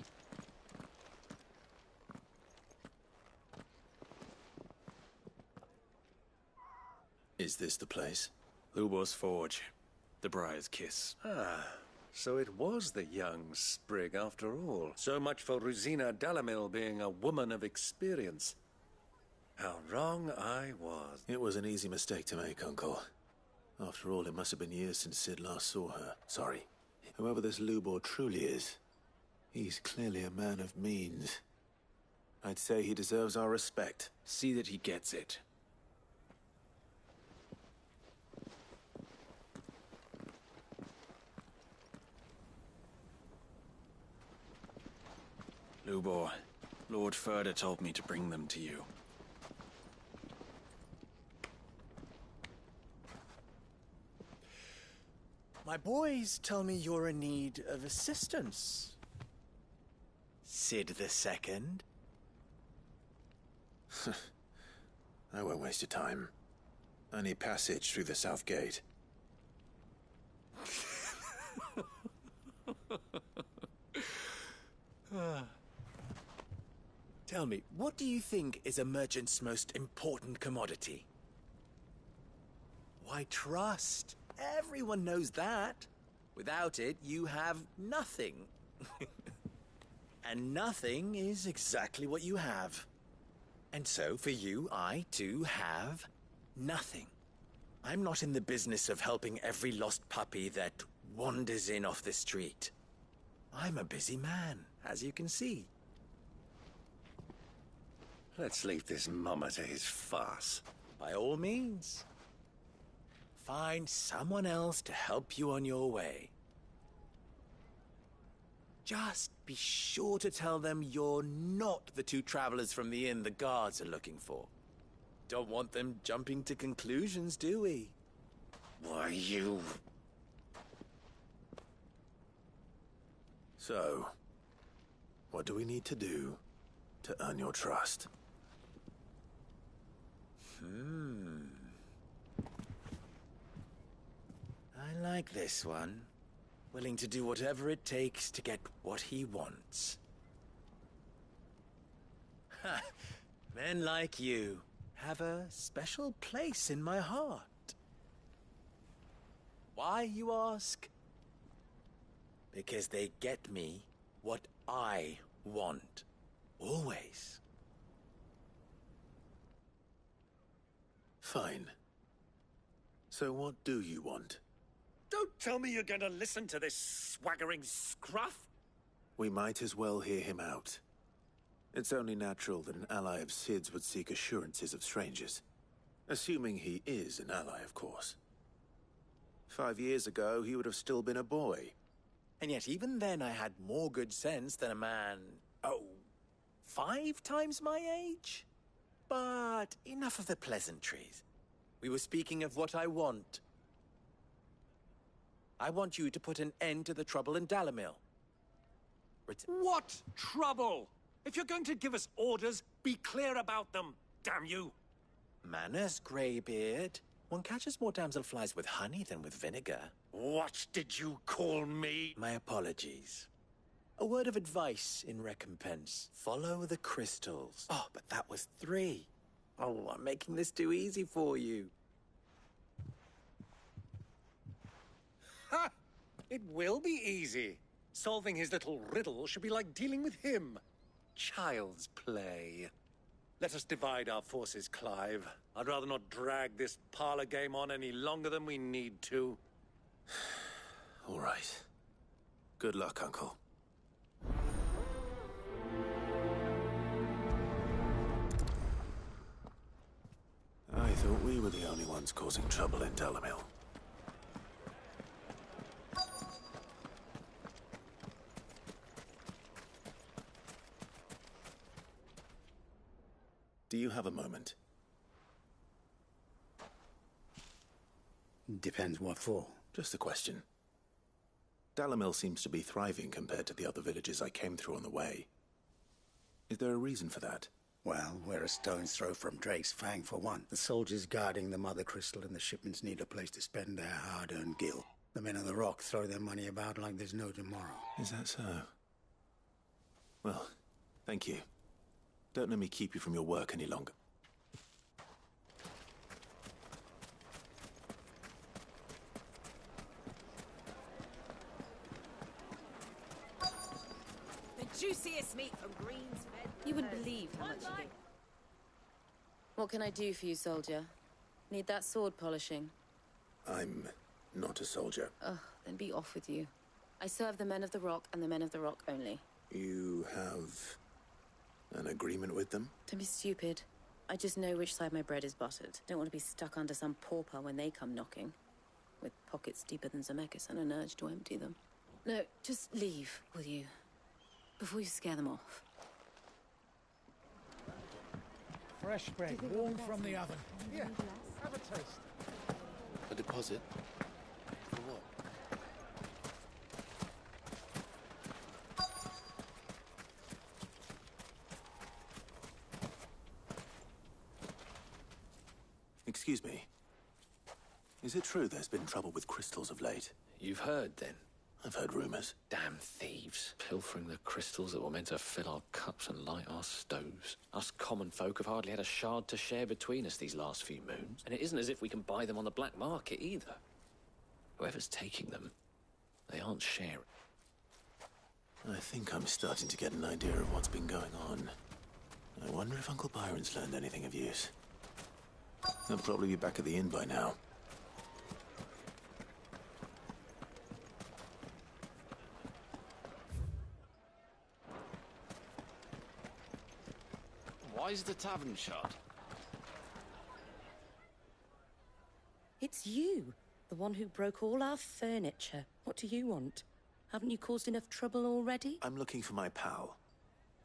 Is this the place? Lubor's Forge. The Briar's Kiss. Ah, so it was the young sprig after all. So much for Rosina Dalamil being a woman of experience. How wrong I was. It was an easy mistake to make, Uncle. After all, it must have been years since Sid last saw her. Sorry. Whoever this Lubor truly is, he's clearly a man of means. I'd say he deserves our respect. See that he gets it. Lubor, Lord Ferda told me to bring them to you. My boys tell me you're in need of assistance. Sid the Second? I won't waste your time. I need passage through the south gate. Tell me, what do you think is a merchant's most important commodity? Why, trust. Everyone knows that. Without it, you have nothing. And nothing is exactly what you have. And so, for you, I, too, have nothing. I'm not in the business of helping every lost puppy that wanders in off the street. I'm a busy man, as you can see. Let's leave this mummer to his farce. By all means. Find someone else to help you on your way. Just be sure to tell them you're not the two travelers from the inn the guards are looking for. Don't want them jumping to conclusions, do we? Why, you... So, what do we need to do to earn your trust? I like this one. Willing to do whatever it takes to get what he wants. Ha! Men like you have a special place in my heart. Why, you ask? Because they get me what I want. Always. Fine. So what do you want? Don't tell me you're going to listen to this swaggering scruff! We might as well hear him out. It's only natural that an ally of Sid's would seek assurances of strangers. Assuming he is an ally, of course. 5 years ago, he would have still been a boy. And yet even then I had more good sense than a man, 5 times my age? But enough of the pleasantries. We were speaking of what I want. I want you to put an end to the trouble in Dalamil. What trouble? If you're going to give us orders, be clear about them, damn you! Manners, Greybeard. One catches more damselflies with honey than with vinegar. What did you call me? My apologies. A word of advice in recompense. Follow the crystals. Oh, but that was 3. Oh, I'm making this too easy for you. Ha! It will be easy. Solving his little riddle should be like dealing with him. Child's play. Let us divide our forces, Clive. I'd rather not drag this parlor game on any longer than we need to. All right. Good luck, Uncle. I thought we were the only ones causing trouble in Dalamil. Do you have a moment? Depends what for. Just a question. Dalamil seems to be thriving compared to the other villages I came through on the way. Is there a reason for that? Well, we're a stone's throw from Drake's Fang, for one. The soldiers guarding the Mother Crystal and the shipments need a place to spend their hard-earned gil. The men of the Rock throw their money about like there's no tomorrow. Is that so? Well, thank you. Don't let me keep you from your work any longer. The juiciest meat from Green's Fed. You wouldn't believe how much you do. What can I do for you, soldier? Need that sword polishing? I'm not a soldier. Ugh, then be off with you. I serve the men of the Rock and the men of the Rock only. You have an agreement with them? Don't be stupid. I just know which side my bread is buttered. Don't want to be stuck under some pauper when they come knocking. With pockets deeper than Zemeckis and an urge to empty them. No, just leave, will you? Before you scare them off. Fresh bread, warm from the oven. Here, have a taste. A deposit? For what? Excuse me. Is it true there's been trouble with crystals of late? You've heard, then? I've heard rumors. Damn thieves. Pilfering the crystals that were meant to fill our cups and light our stoves. Us common folk have hardly had a shard to share between us these last few moons. And it isn't as if we can buy them on the black market, either. Whoever's taking them, they aren't sharing. I think I'm starting to get an idea of what's been going on. I wonder if Uncle Byron's learned anything of use. They'll probably be back at the inn by now. Why is the tavern shut? It's you, the one who broke all our furniture. What do you want? Haven't you caused enough trouble already? I'm looking for my pal.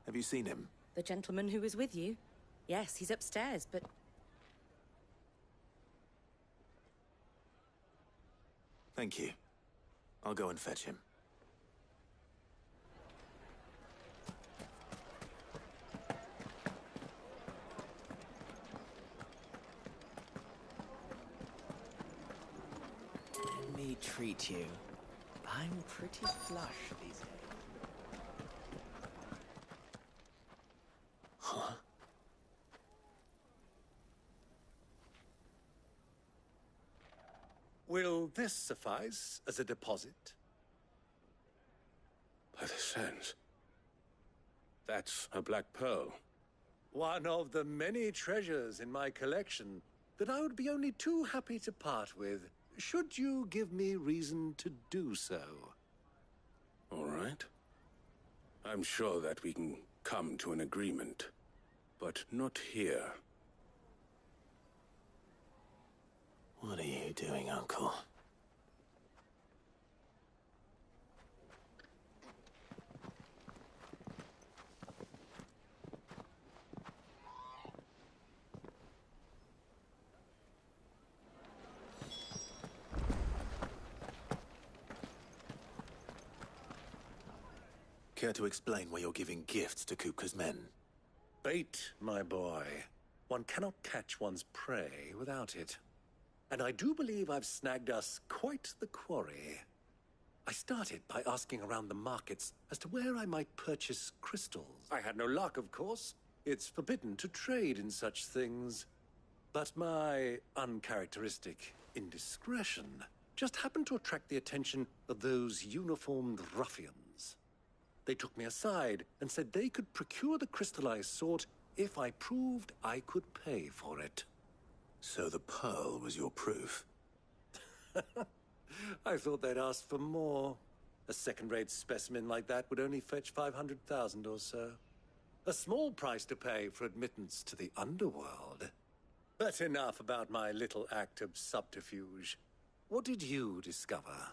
Have you seen him? The gentleman who was with you? Yes, he's upstairs, but... Thank you. I'll go and fetch him. Let me treat you. I'm pretty flush these days. Huh? Will this suffice as a deposit? By the sands. That's a black pearl. One of the many treasures in my collection that I would be only too happy to part with, should you give me reason to do so. All right. I'm sure that we can come to an agreement, but not here. What are you doing, Uncle? Care to explain why you're giving gifts to Kupka's men? Bait, my boy. One cannot catch one's prey without it. And I do believe I've snagged us quite the quarry. I started by asking around the markets as to where I might purchase crystals. I had no luck, of course. It's forbidden to trade in such things. But my uncharacteristic indiscretion just happened to attract the attention of those uniformed ruffians. They took me aside and said they could procure the crystal I sought if I proved I could pay for it. So the pearl was your proof? I thought they'd ask for more. A second-rate specimen like that would only fetch 500,000 or so. A small price to pay for admittance to the underworld. But enough about my little act of subterfuge. What did you discover?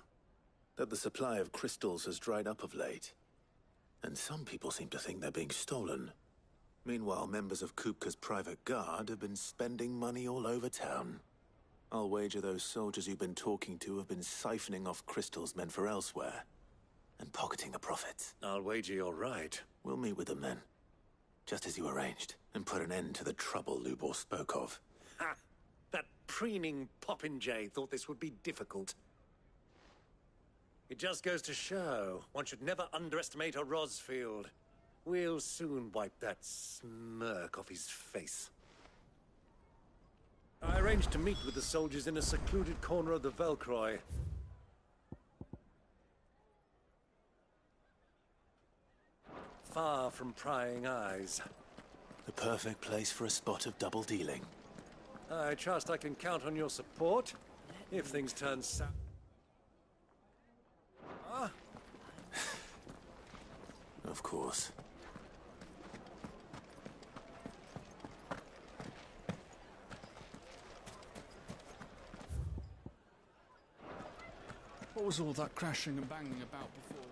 That the supply of crystals has dried up of late. And some people seem to think they're being stolen. Meanwhile, members of Kupka's private guard have been spending money all over town. I'll wager those soldiers you've been talking to have been siphoning off crystals meant for elsewhere, and pocketing the profits. I'll wager you're right. We'll meet with them then, just as you arranged, and put an end to the trouble Lubor spoke of. Ha! That preening popinjay thought this would be difficult. It just goes to show one should never underestimate a Rosfield. We'll soon wipe that smirk off his face. I arranged to meet with the soldiers in a secluded corner of the Velcroy. Far from prying eyes. The perfect place for a spot of double dealing. I trust I can count on your support if things turn south. Ah. Of course. What was all that crashing and banging about before?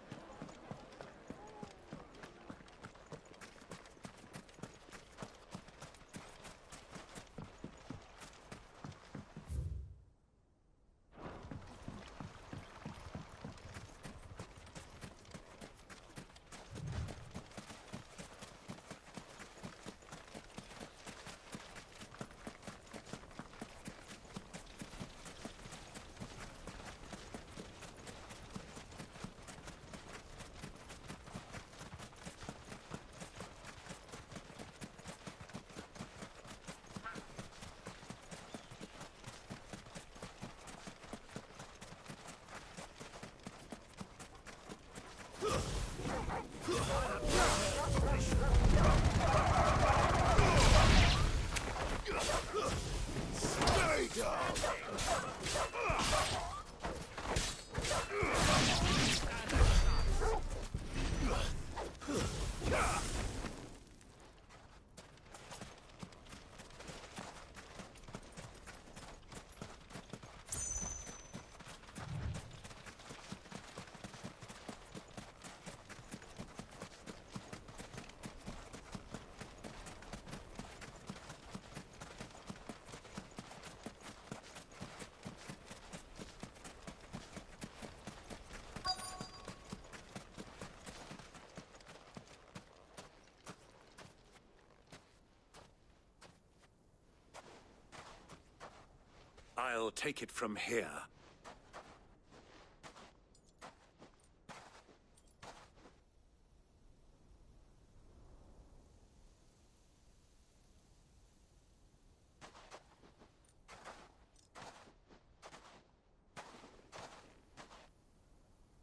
I'll take it from here.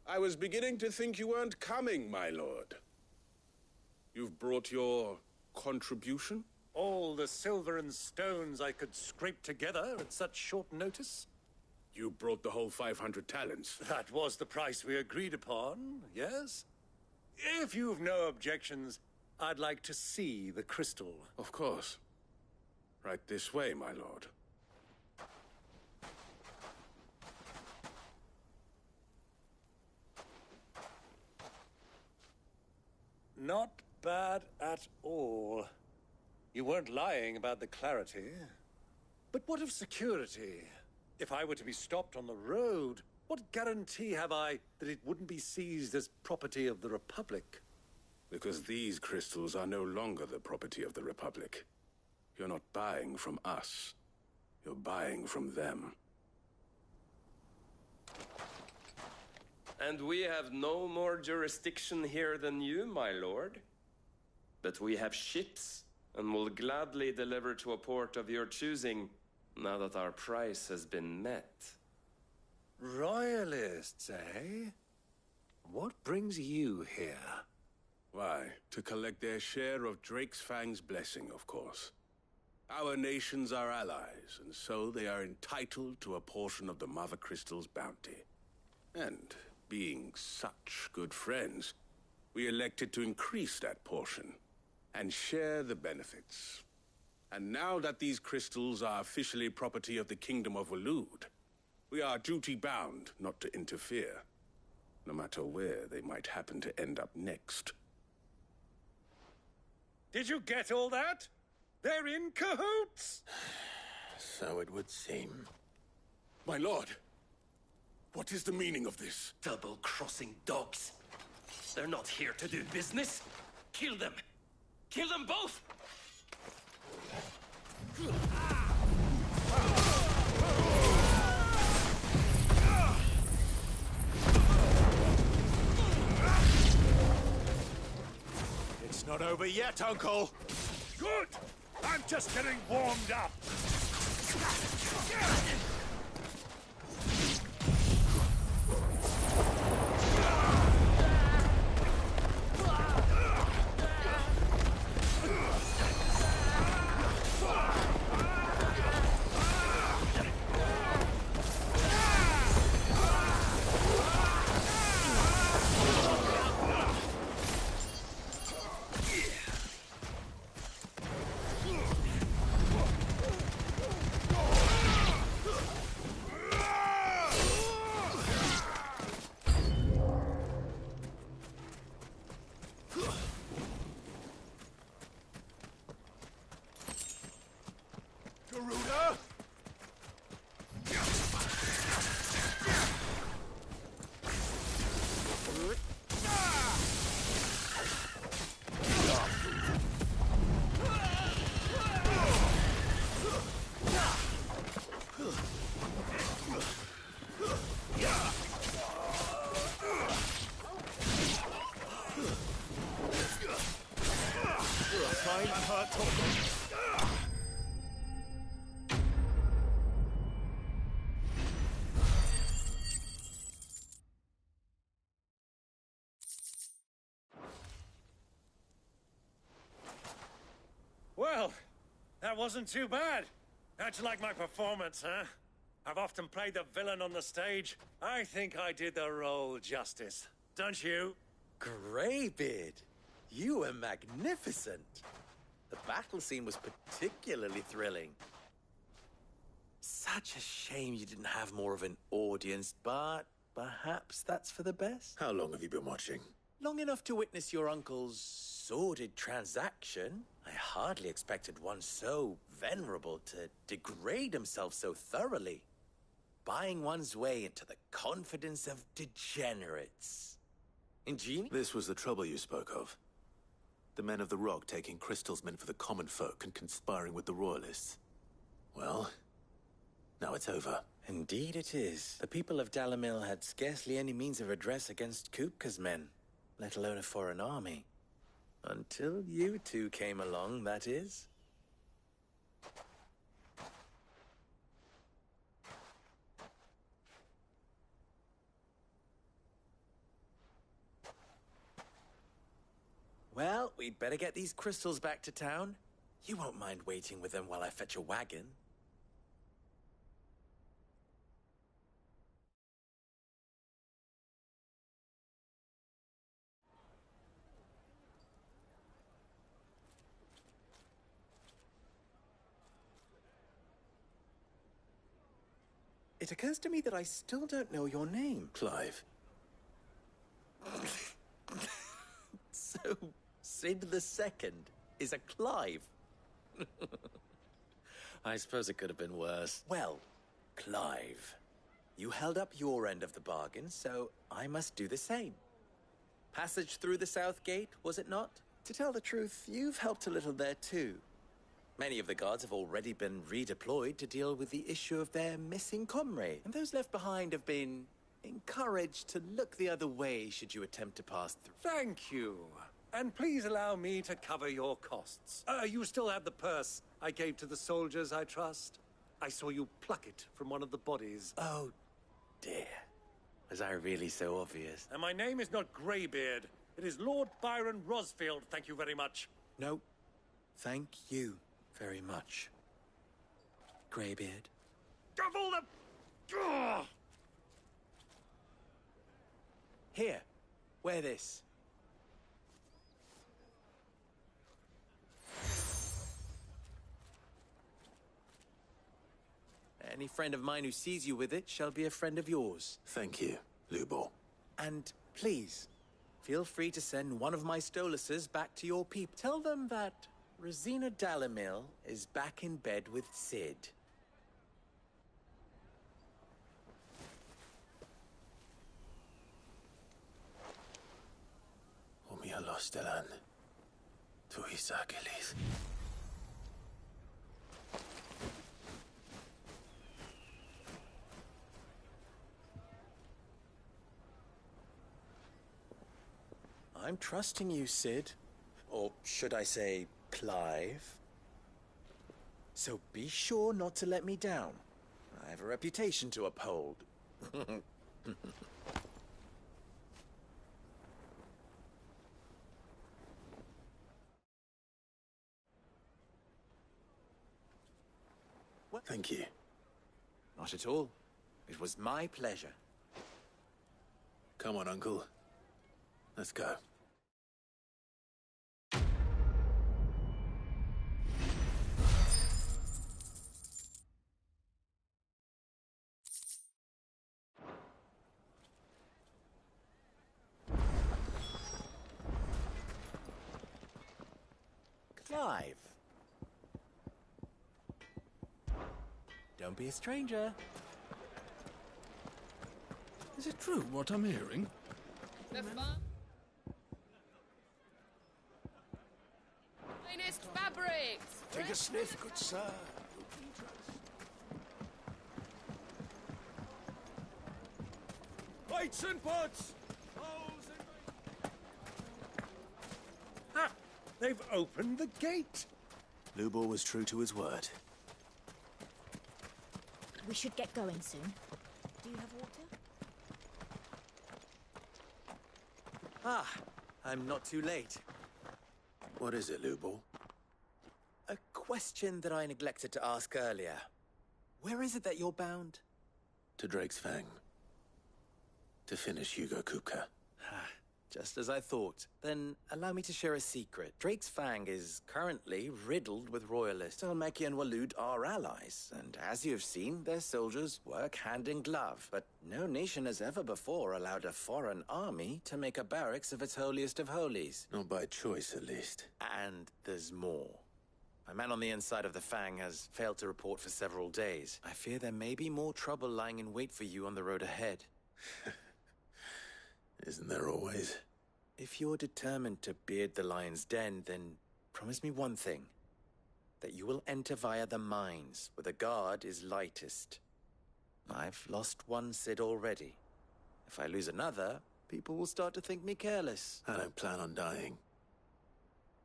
I was beginning to think you weren't coming, my lord. You've brought your contribution? All the silver and stones I could scrape together at such short notice? You brought the whole 500 talents. That was the price we agreed upon, yes? If you've no objections, I'd like to see the crystal. Of course. Right this way, my lord. Not bad at all. You weren't lying about the clarity. But what of security? If I were to be stopped on the road, what guarantee have I that it wouldn't be seized as property of the Republic? Because these crystals are no longer the property of the Republic. You're not buying from us. You're buying from them. And we have no more jurisdiction here than you, my lord. But we have ships, and will gladly deliver to a port of your choosing, now that our price has been met. Royalists, eh? What brings you here? Why, to collect their share of Drake's Fang's blessing, of course. Our nations are allies, and so they are entitled to a portion of the Mother Crystal's bounty. And being such good friends, we elected to increase that portion and share the benefits. And now that these crystals are officially property of the Kingdom of Waloed, we are duty-bound not to interfere, no matter where they might happen to end up next. Did you get all that? They're in cahoots! So it would seem. My lord, what is the meaning of this? Double-crossing dogs. They're not here to do business. Kill them. Kill them both! It's not over yet, Uncle. Good! I'm just getting warmed up. Well, that wasn't too bad. How'd you like my performance, huh? I've often played the villain on the stage. I think I did the role justice. Don't you? Greybeard, you were magnificent. The battle scene was particularly thrilling. Such a shame you didn't have more of an audience, but perhaps that's for the best. How long have you been watching? Long enough to witness your uncle's sordid transaction. I hardly expected one so venerable to degrade himself so thoroughly. Buying one's way into the confidence of degenerates. Ingenious? This was the trouble you spoke of. The men of the Rock taking crystals meant for the common folk and conspiring with the Royalists. Well, Now it's over. Indeed it is. The people of Dalamil had scarcely any means of redress against Kupka's men, let alone a foreign army. Until you two came along, that is. Well, we'd better get these crystals back to town. You won't mind waiting with them while I fetch a wagon. It occurs to me that I still don't know your name. Clive. So, Sid the Second is a Clive. I suppose it could have been worse. Well, Clive, you held up your end of the bargain, so I must do the same. Passage through the South Gate, was it not? To tell the truth, you've helped a little there too. Many of the guards have already been redeployed to deal with the issue of their missing comrade, and those left behind have been encouraged to look the other way should you attempt to pass through. Thank you. And please allow me to cover your costs. You still have the purse I gave to the soldiers, I trust? I saw you pluck it from one of the bodies. Oh, dear. Was I really so obvious? And my name is not Greybeard. It is Lord Byron Rosfield, thank you very much. No, thank you very much, Greybeard. Of all the... Ugh! Here, wear this. Any friend of mine who sees you with it shall be a friend of yours. Thank you, Lubor. And please, feel free to send one of my Stoluses back to your people. Tell them that Rosina Dalamil is back in bed with Sid. Omia Lostelan. Tuisa Achilles. I'm trusting you, Sid. Or should I say, Clive. So be sure not to let me down. I have a reputation to uphold. Thank you. Not at all. It was my pleasure. Come on, Uncle. Let's go. Clive. Don't be a stranger. Is it true what I'm hearing? Finest fabrics! Take a sniff, good sir. Lights and pots! Ah! They've opened the gate! Lubor was true to his word. We should get going soon. Do you have water? Ah, I'm not too late. What is it, Lubor? A question that I neglected to ask earlier. Where is it that you're bound? To Drake's Fang. To finish Hugo Kupka. Just as I thought. Then allow me to share a secret. Drake's Fang is currently riddled with royalists. Almeki and Walud are allies, and as you have seen, their soldiers work hand in glove. But no nation has ever before allowed a foreign army to make a barracks of its holiest of holies. Not by choice, at least. And there's more. My man on the inside of the Fang has failed to report for several days. I fear there may be more trouble lying in wait for you on the road ahead. Isn't there always? If you're determined to beard the lion's den, then promise me one thing. That you will enter via the mines, where the guard is lightest. I've lost one Cid already. If I lose another, people will start to think me careless. I don't plan on dying.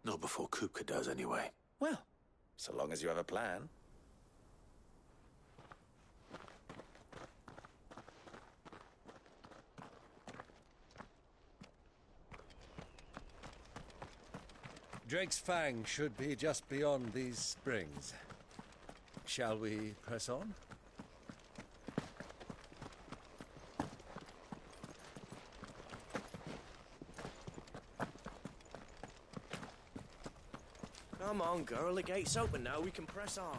Not before Kupka does, anyway. Well, so long as you have a plan. Drake's Fang should be just beyond these springs. Shall we press on? Come on, girl. The gate's open now. We can press on.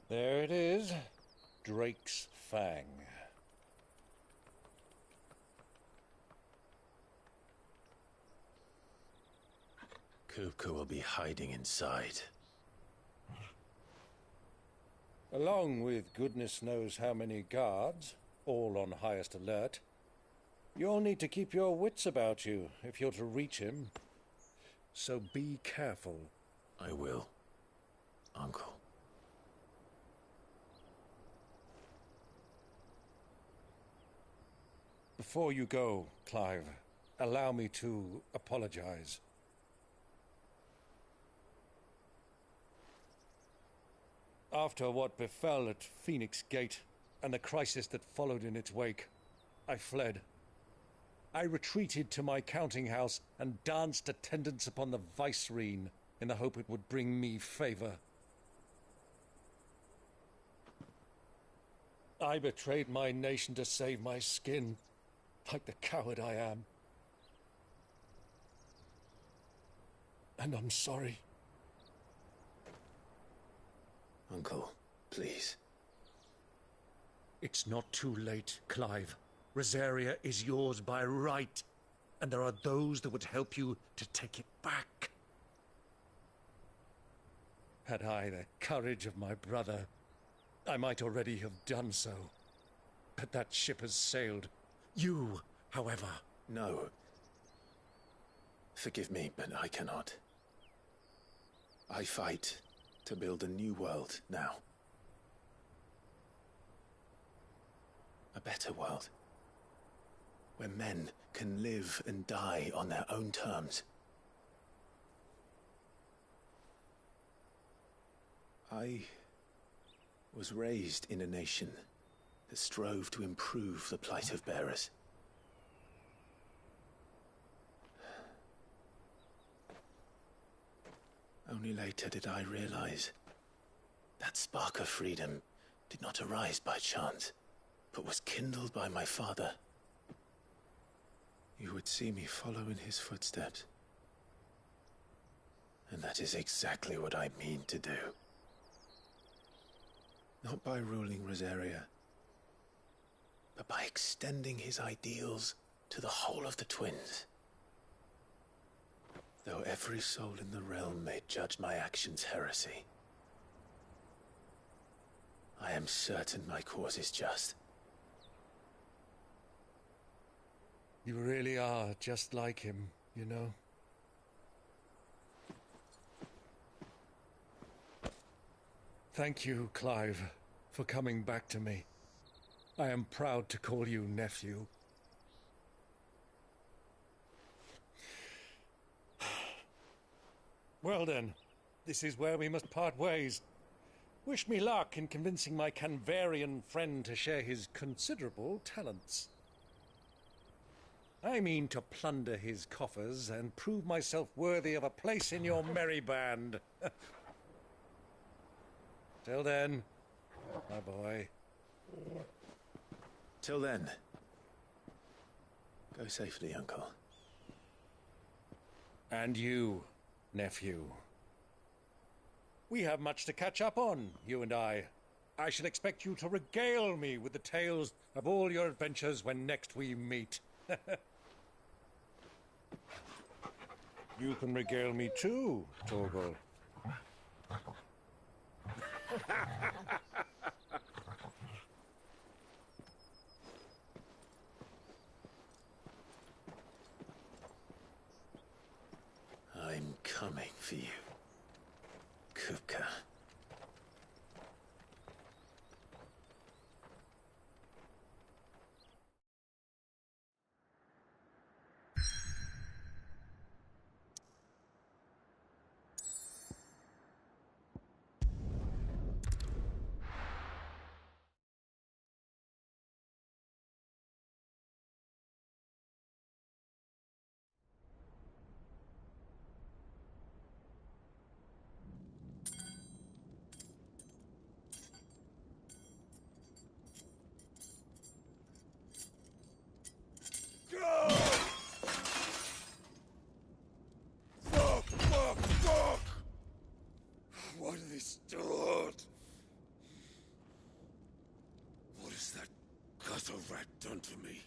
There it is. Drake's Fang. Kupka will be hiding inside. Along with goodness knows how many guards, all on highest alert. You'll need to keep your wits about you if you're to reach him. So be careful. I will, Uncle. Before you go, Clive, allow me to apologize. After what befell at Phoenix Gate and the crisis that followed in its wake, I fled. I retreated to my counting house and danced attendance upon the vicereine in the hope it would bring me favor. I betrayed my nation to save my skin, like the coward I am. And I'm sorry. Uncle, please. It's not too late, Clive. Rosaria is yours by right, and there are those that would help you to take it back. Had I the courage of my brother, I might already have done so. But that ship has sailed. You, however... No. Forgive me, but I cannot. I fight to build a new world now. A better world. Where men can live and die on their own terms. I was raised in a nation that strove to improve the plight of bearers. Only later did I realize that spark of freedom did not arise by chance, but was kindled by my father. You would see me follow in his footsteps. And that is exactly what I mean to do. Not by ruling Rosaria, but by extending his ideals to the whole of the twins. Though every soul in the realm may judge my actions heresy, I am certain my cause is just. You really are just like him, you know. Thank you, Clive, for coming back to me. I am proud to call you nephew. Well then, this is where we must part ways. Wish me luck in convincing my Canvarian friend to share his considerable talents. I mean to plunder his coffers and prove myself worthy of a place in your merry band. Till then, my boy. Till then. Go safely, Uncle. And you, nephew. We have much to catch up on, you and I. I shall expect you to regale me with the tales of all your adventures when next we meet. You can regale me too, Torgal. I'm coming for you, Kupka. Fuck! Why do they still hurt? What has that gutter rat done to me?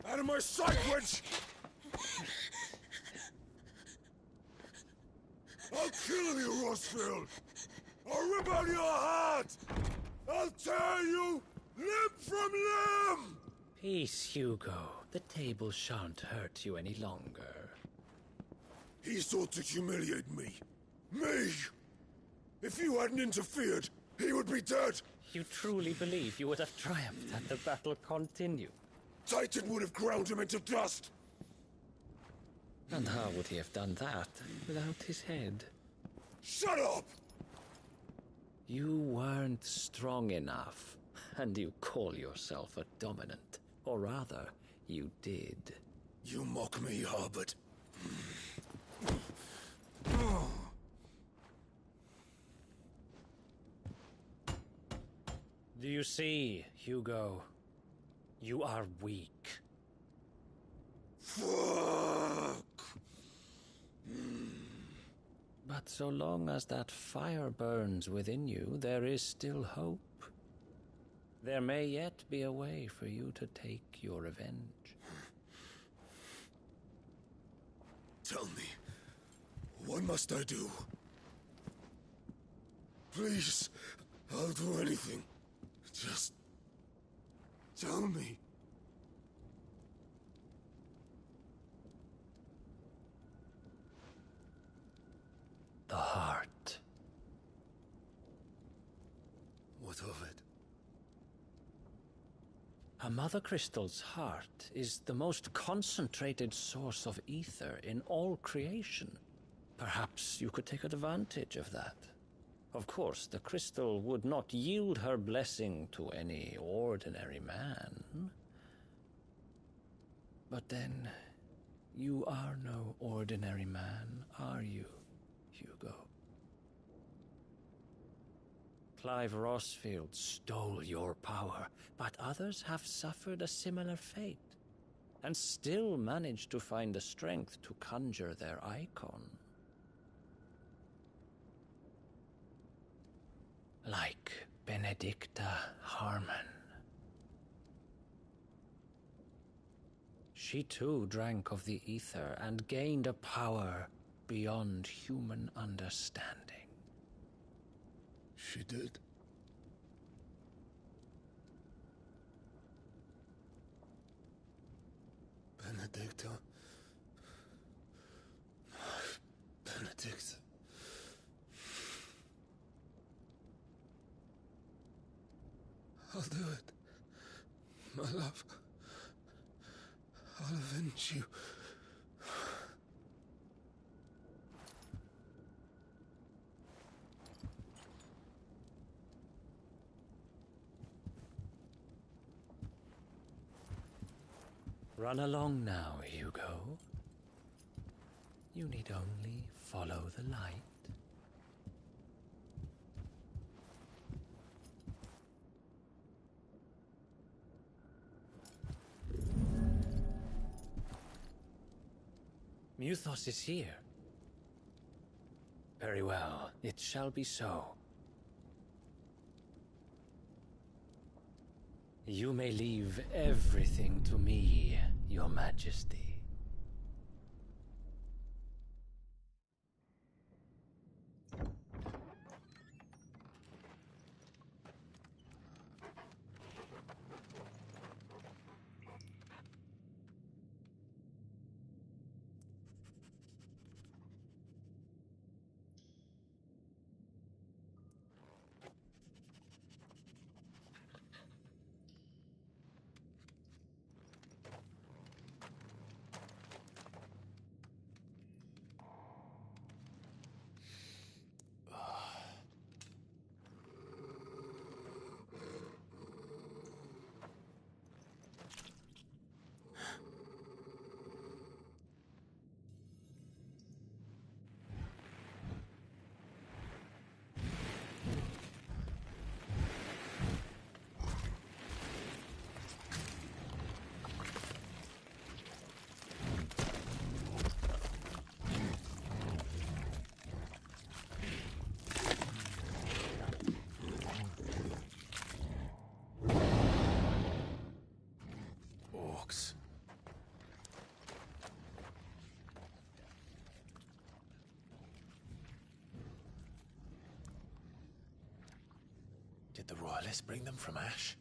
Out of my sight, witch! I'll kill you, Rossfield! I'll rip out your heart! I'll tear you limb from limb! Peace, Hugo. The table shan't hurt you any longer. He sought to humiliate me. Me! If you hadn't interfered, he would be dead! You truly believe you would have triumphed had the battle continued? Titan would have ground him into dust! And how would he have done that without his head? Shut up! You weren't strong enough, and you call yourself a dominant. Or rather, you did. You mock me, Harbert. Do you see, Hugo? You are weak. Fuck! But so long as that fire burns within you, there is still hope. There may yet be a way for you to take your revenge. Tell me, what must I do? Please, I'll do anything. Just tell me. The heart. What of it? A mother crystal's heart is the most concentrated source of ether in all creation. Perhaps you could take advantage of that. Of course, the crystal would not yield her blessing to any ordinary man. But then, you are no ordinary man, are you, Hugo? Clive Rossfield stole your power, but others have suffered a similar fate, and still managed to find the strength to conjure their icon. Like Benedicta Harmon. She too drank of the ether and gained a power beyond human understanding. She did. Benedicta. Benedicta. I'll do it. My love. I'll avenge you. Run along now, Hugo. You need only follow the light. Muthos is here. Very well, it shall be so. You may leave everything to me, Your Majesty. Did the royalists bring them from Ash?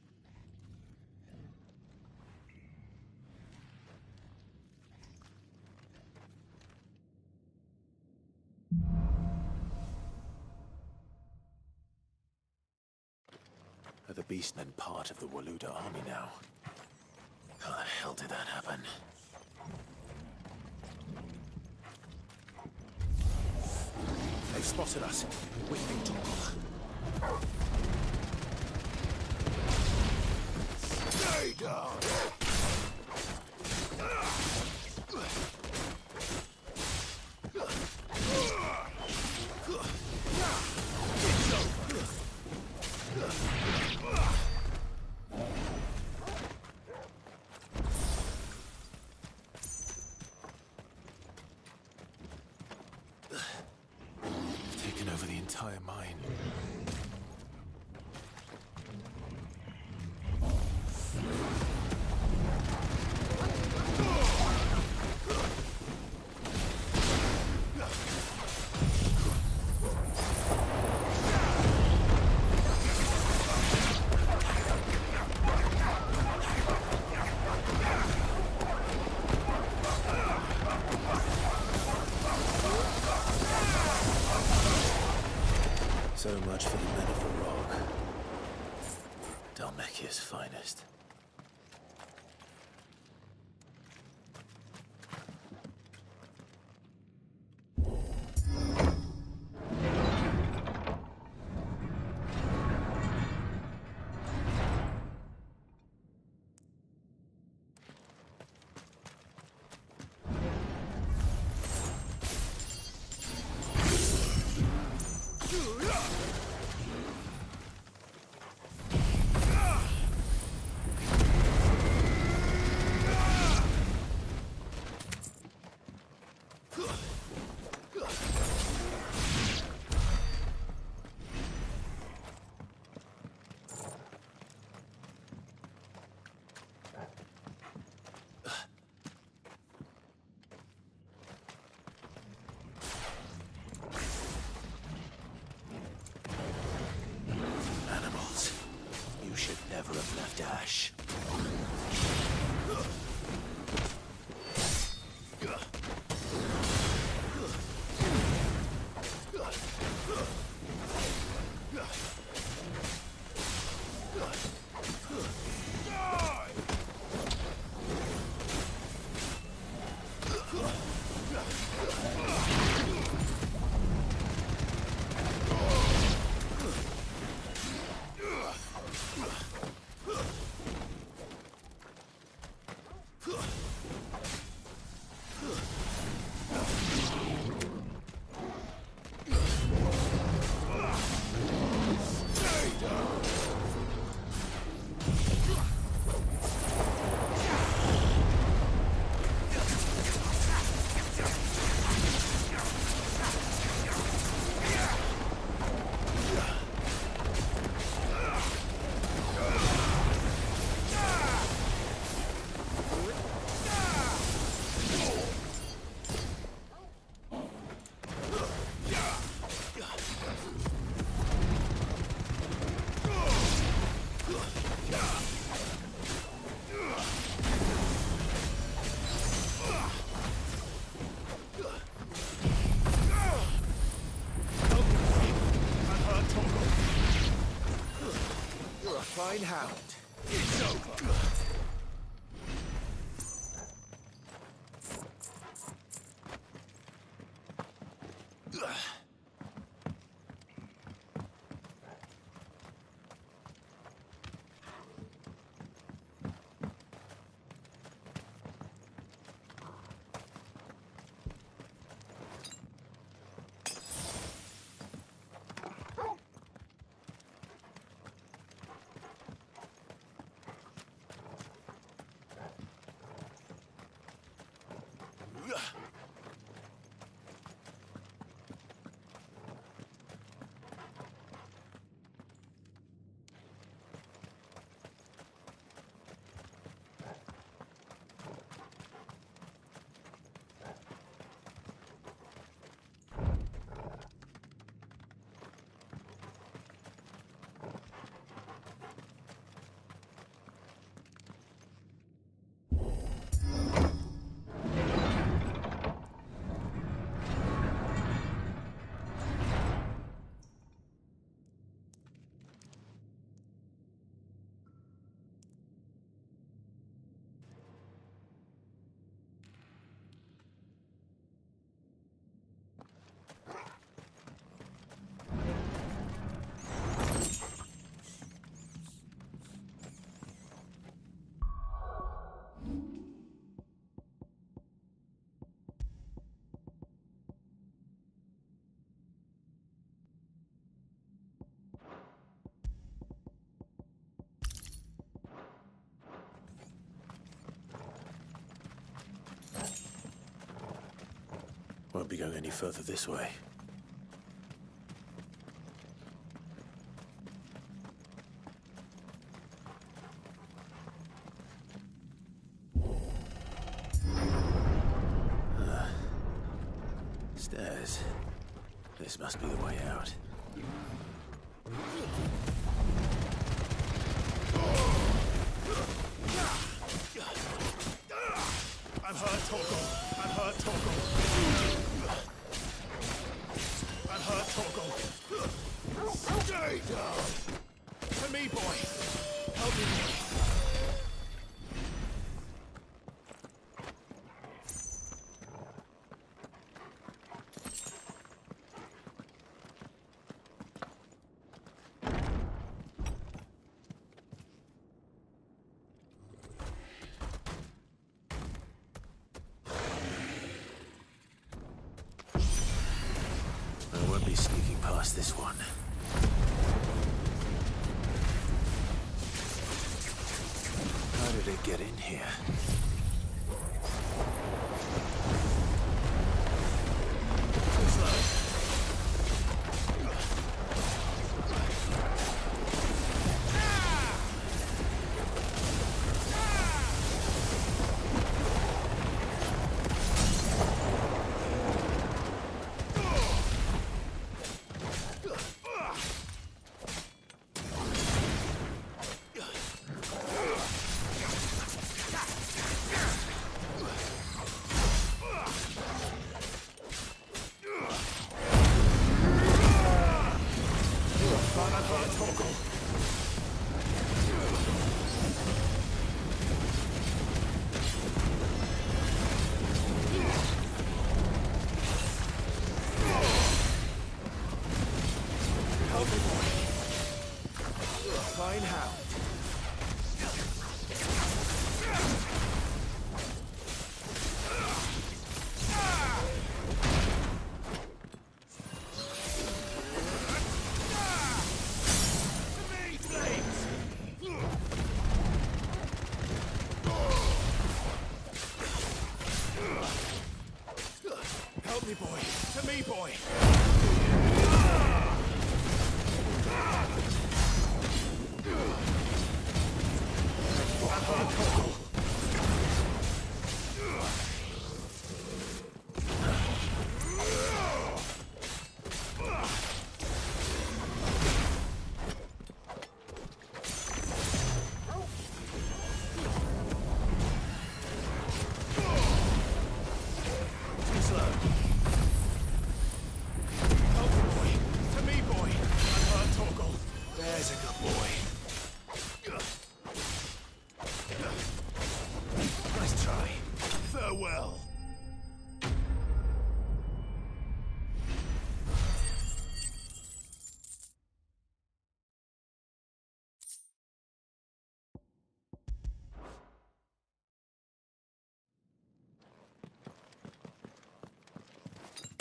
Are the beastmen part of the Waluda army now? How the hell did that happen? They've spotted us. Whipping Torgal. Stay down! Taken over the entire mine. So much for the men of the rock. Dalmekia's finest. Never have left Ash. fine hound. It's over. Won't be going any further this way. Stairs. This must be the way out. I'm hurt, Torgal. I'm hurt, Torgal. I'm hurt, Torgal. Stay down. To me, boy. Help me, boy. Sneaking past this one. How did it get in here? Fine hound. Help me, boy. To me, boy.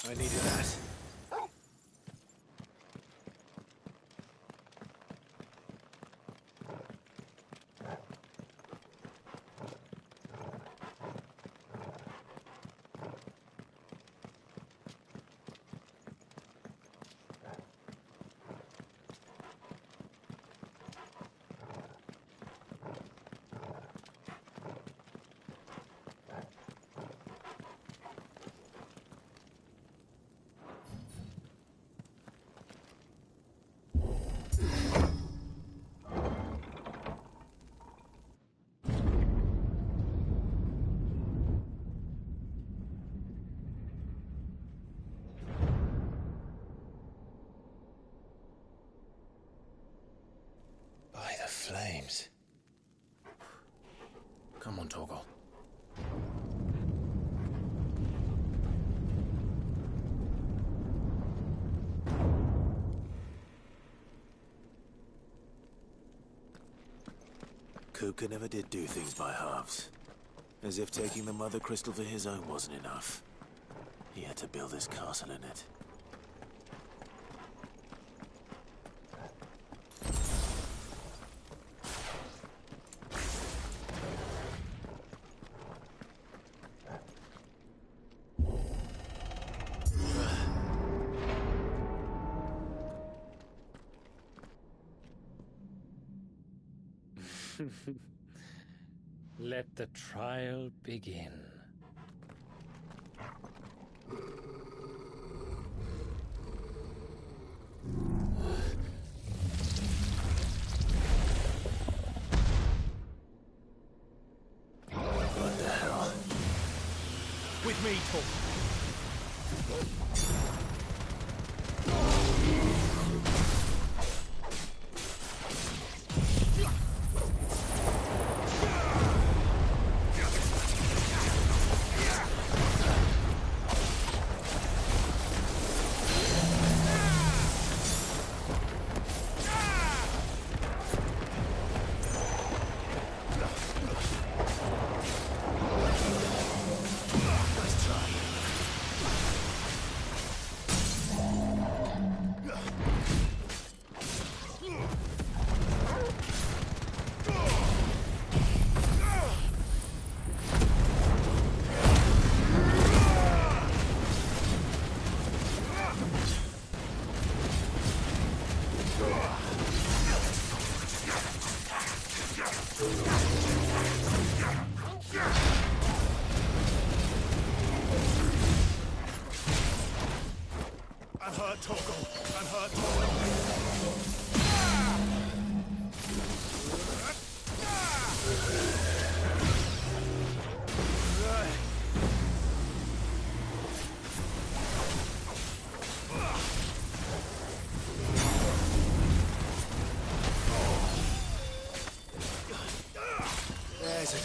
I needed that. By the flames. Come on, Torgal. Kupka never did do things by halves. As if taking the Mother Crystal for his own wasn't enough. He had to build his castle in it. Let the trial begin. What the hell? With me, Torgal. I'm hurt, Torgal. I'm hurt, Torgal. There's a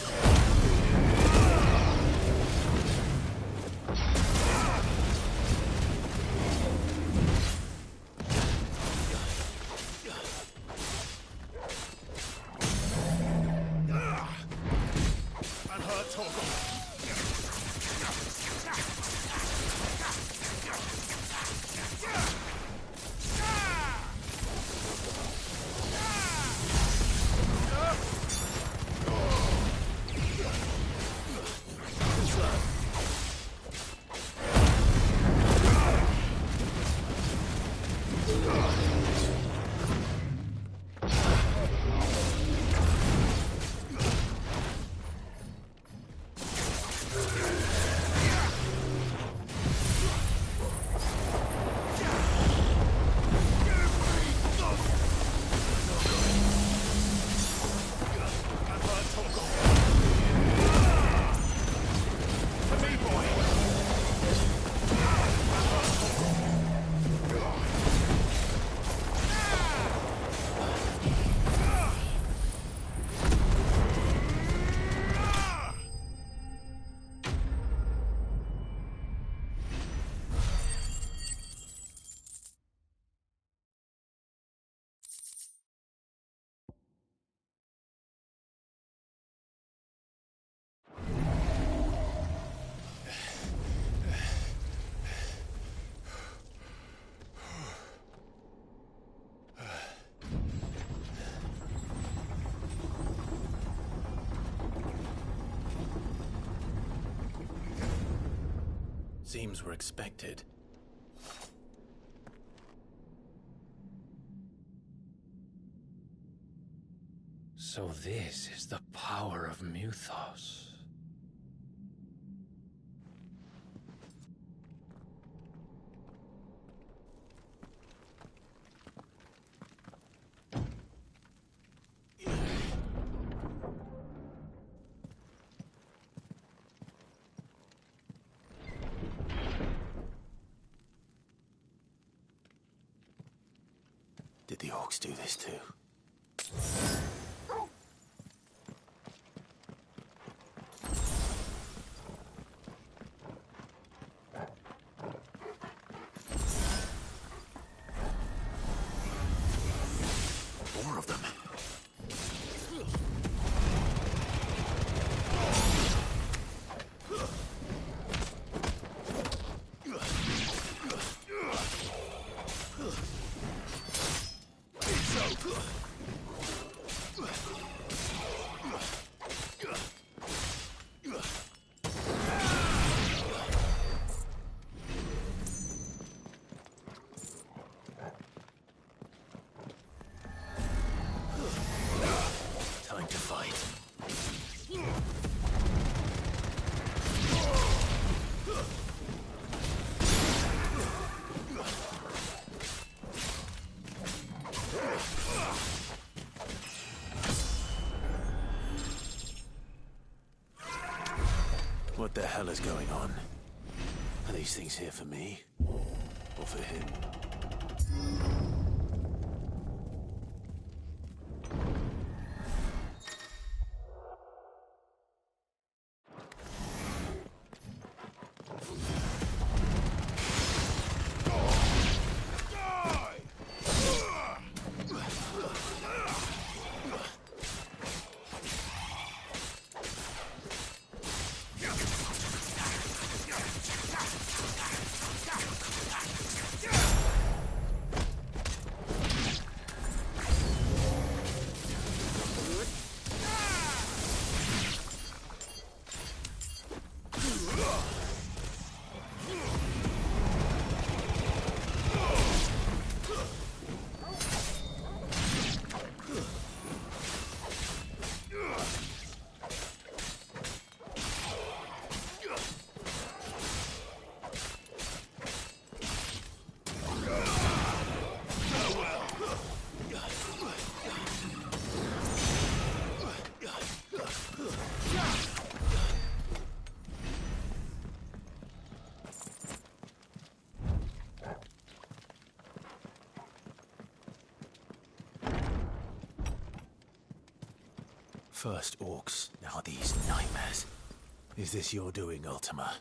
Seems we're expected. So this is the power of Muthos. Did the orcs do this too? More of them. Time to fight. What the hell is going on? Are these things here for me? Or for him? First orcs, now these nightmares. Is this your doing, Ultima?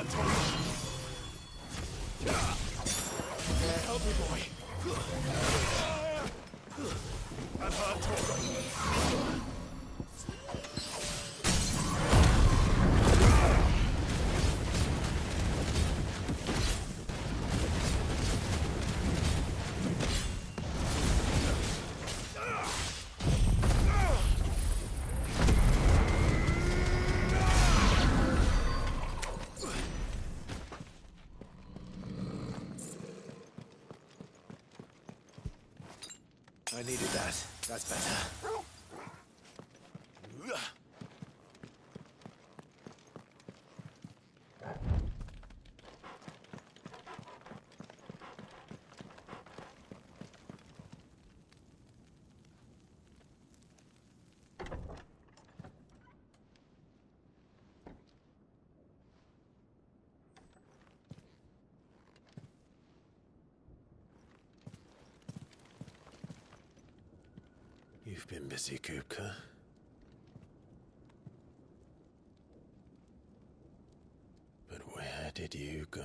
hurt Torgal. Help me, boy. And hurt Torgal. I needed that. That's better. You've been busy, Kupka. But where did you go?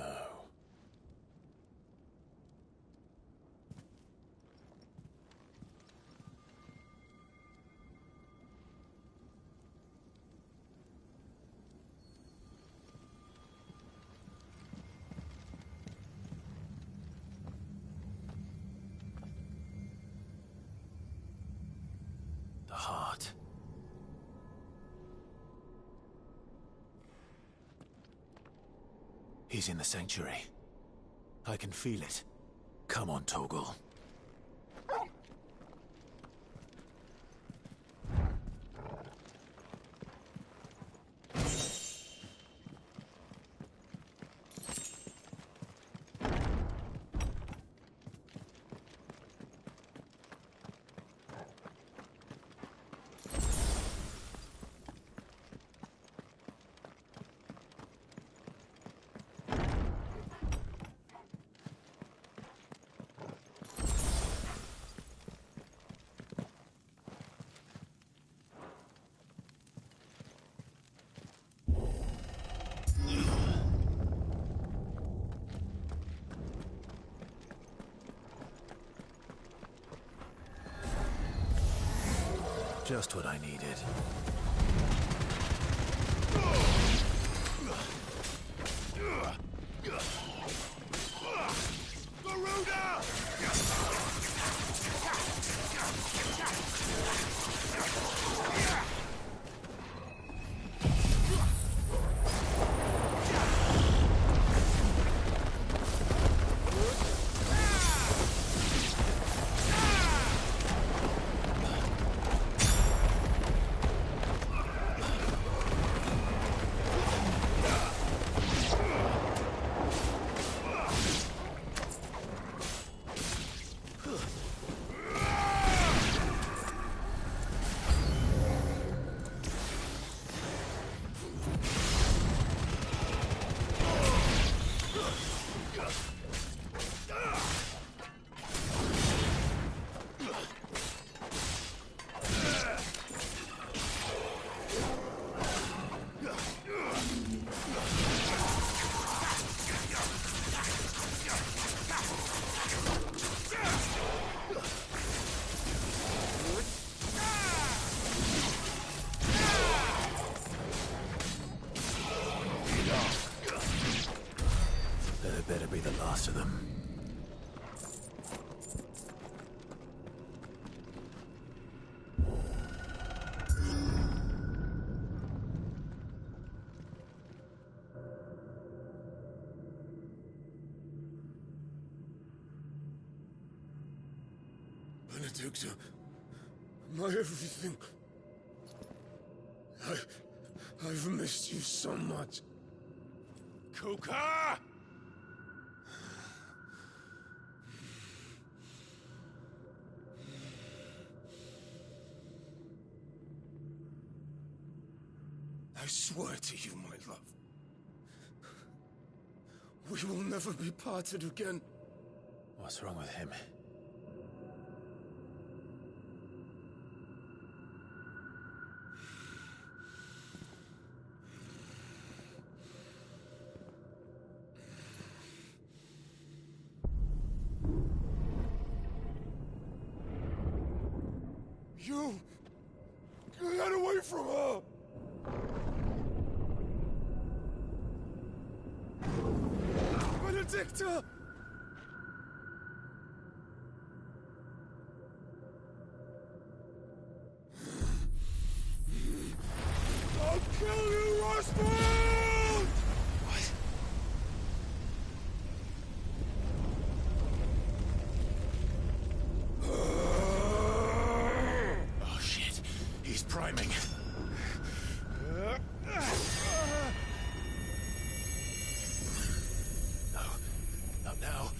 The heart. He's in the sanctuary. I can feel it. Come on, Torgal. Just what I needed. Better be the last of them. Benedicta, my everything. I've missed you so much. Kuka! I swear to you, my love, we will never be parted again. What's wrong with him? You... Get away from her! Benedicta! I'll kill you, Roswell! What? Oh shit, he's priming. No, not now.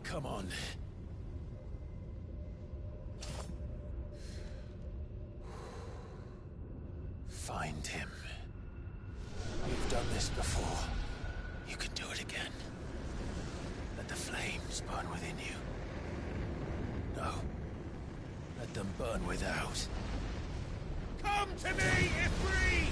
Come on. Find him. You've done this before. You can do it again. Let the flames burn within you. No. Let them burn without. Come to me, Ifrit!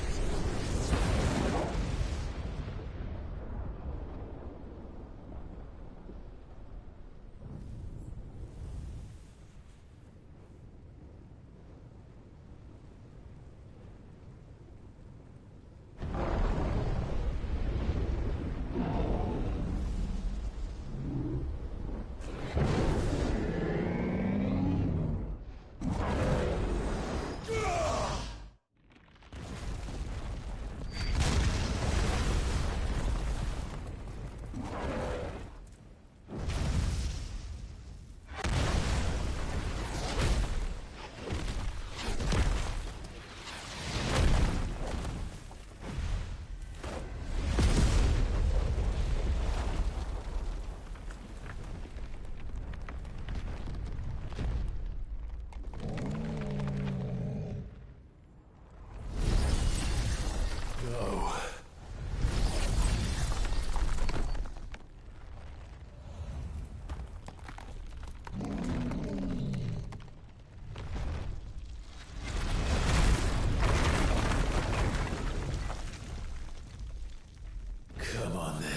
Come on then.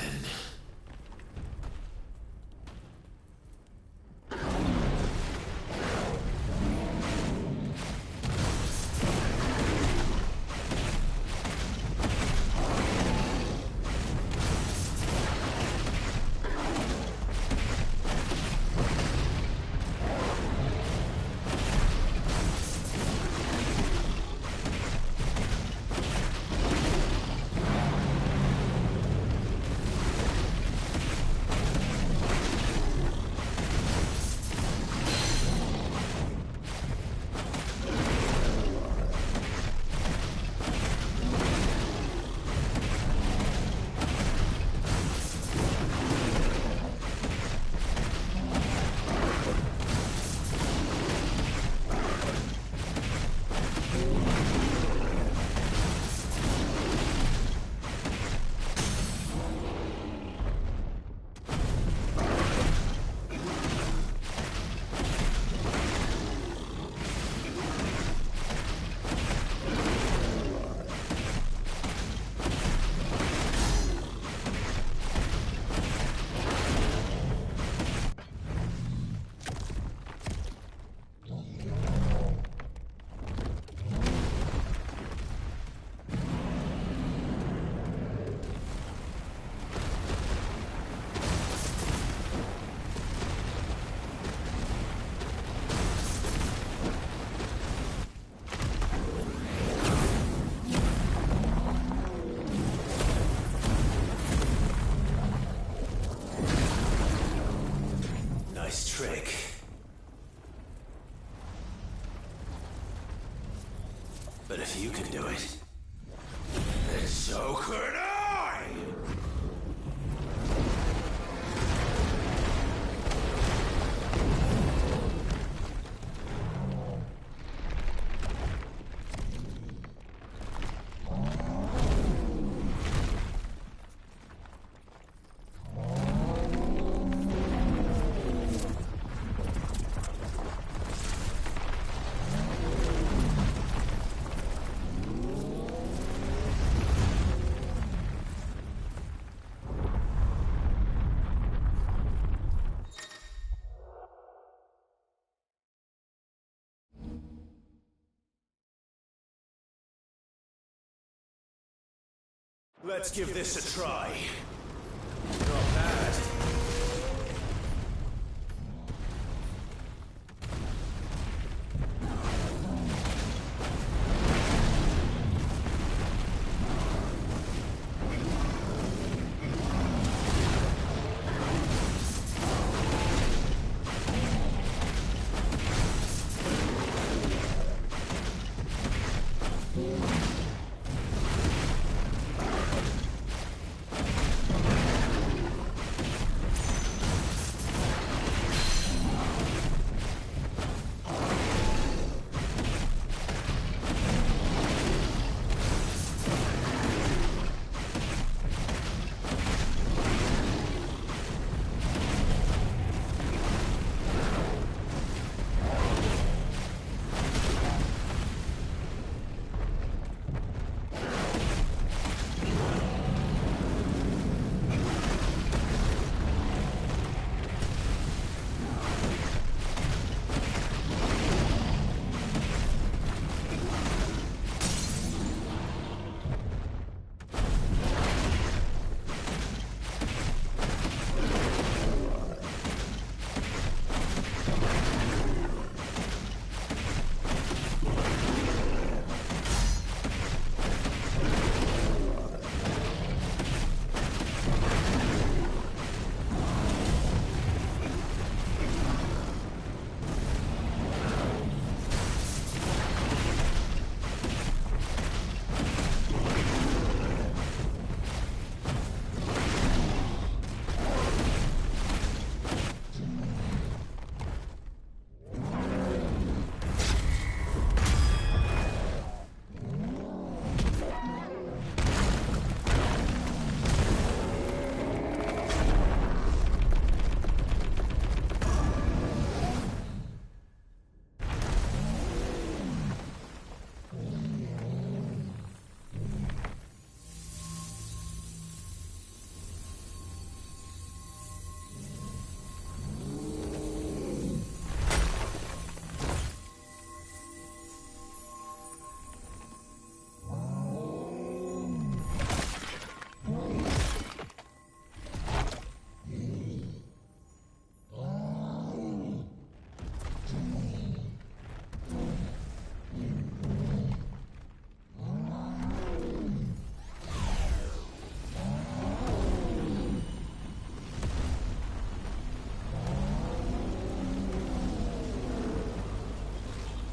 Let's give this a try. Not bad.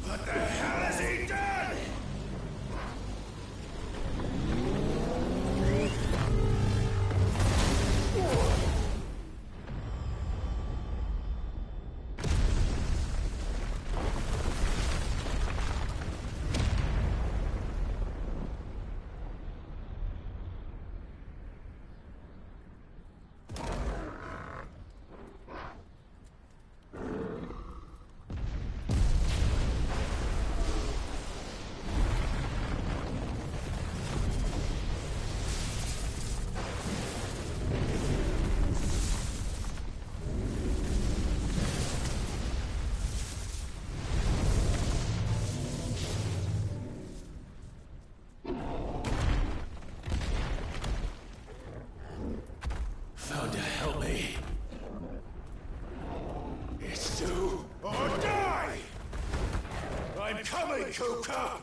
What the hell has he done? Found to help me. It's do or die! I'm coming, Kuka!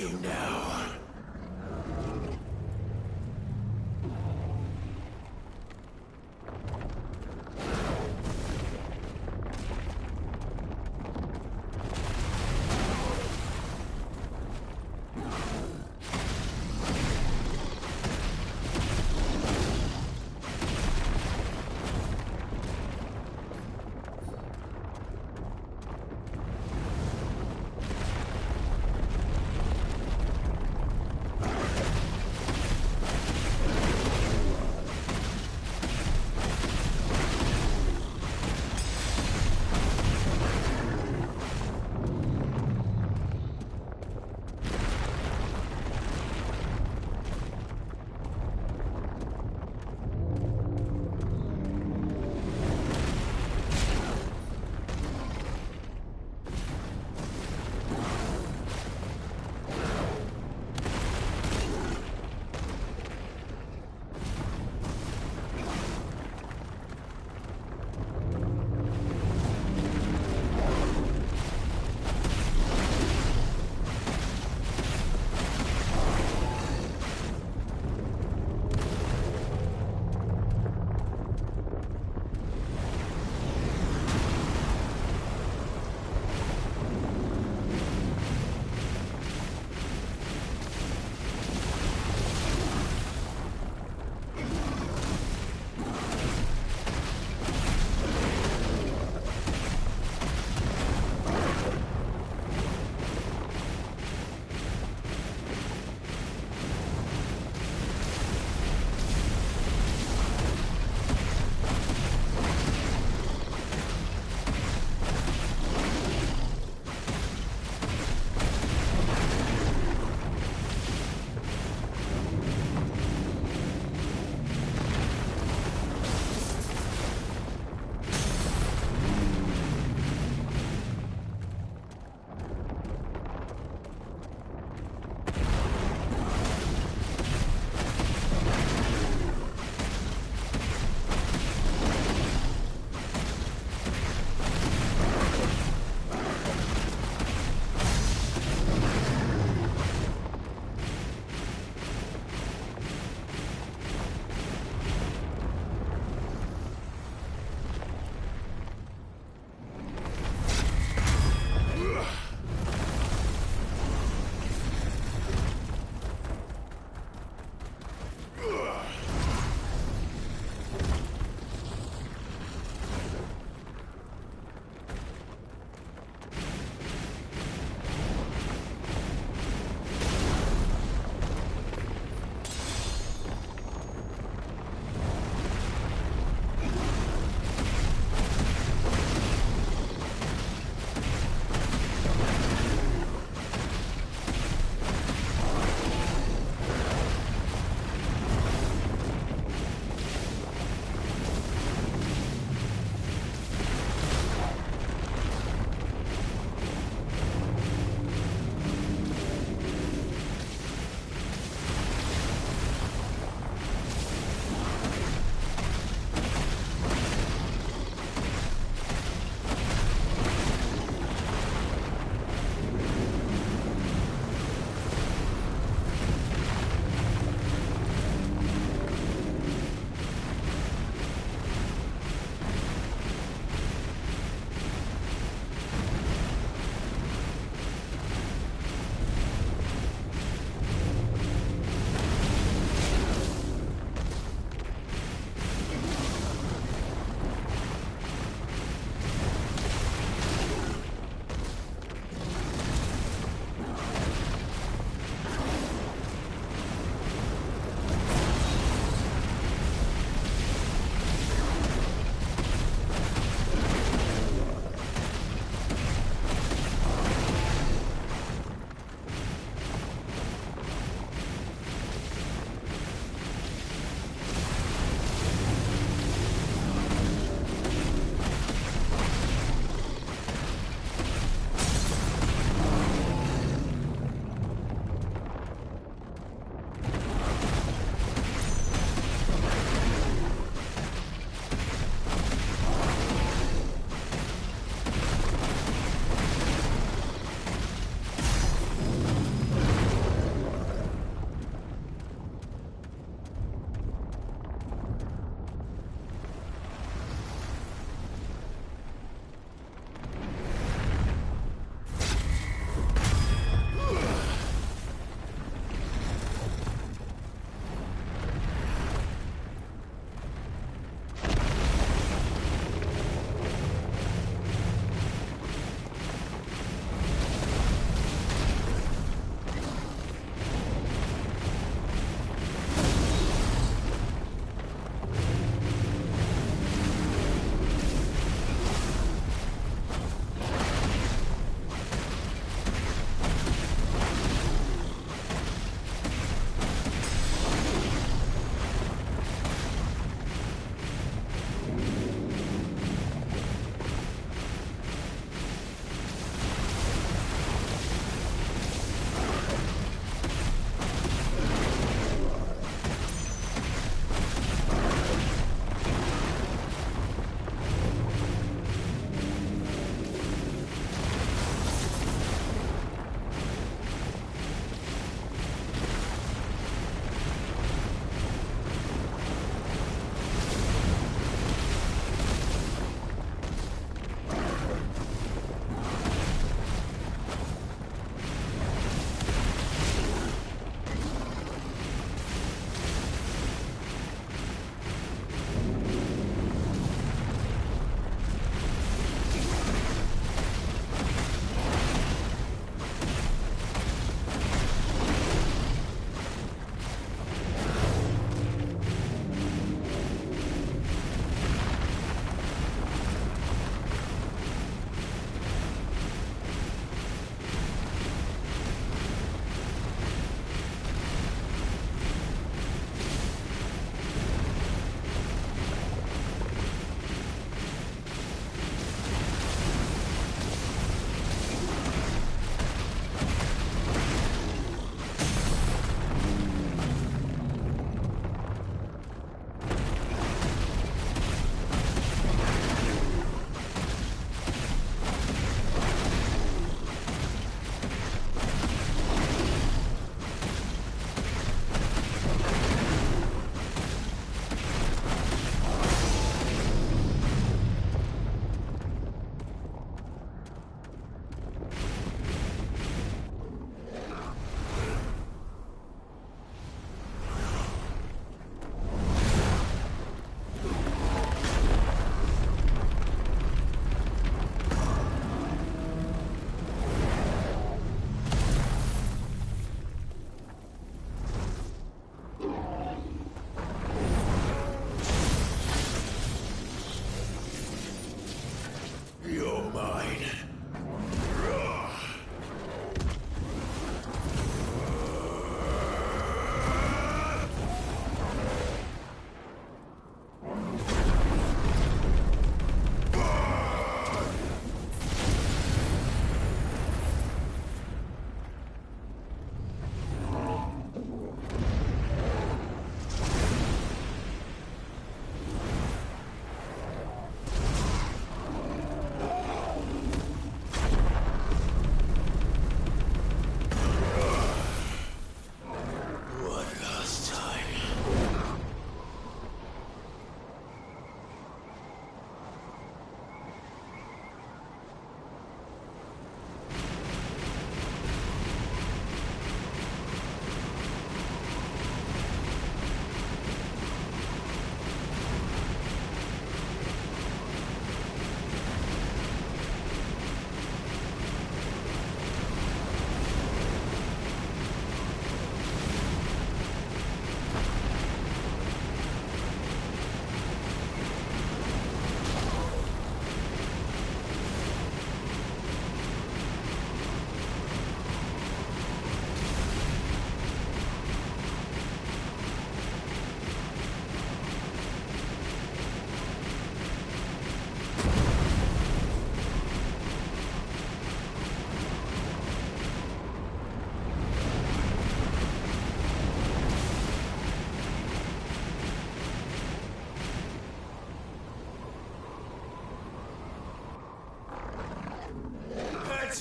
you now.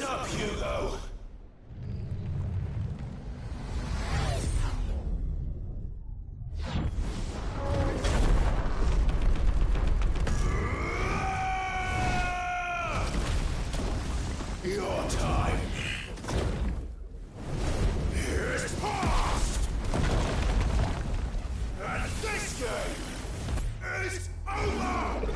What's up, Hugo? Your time is past! And this game is over!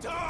Die!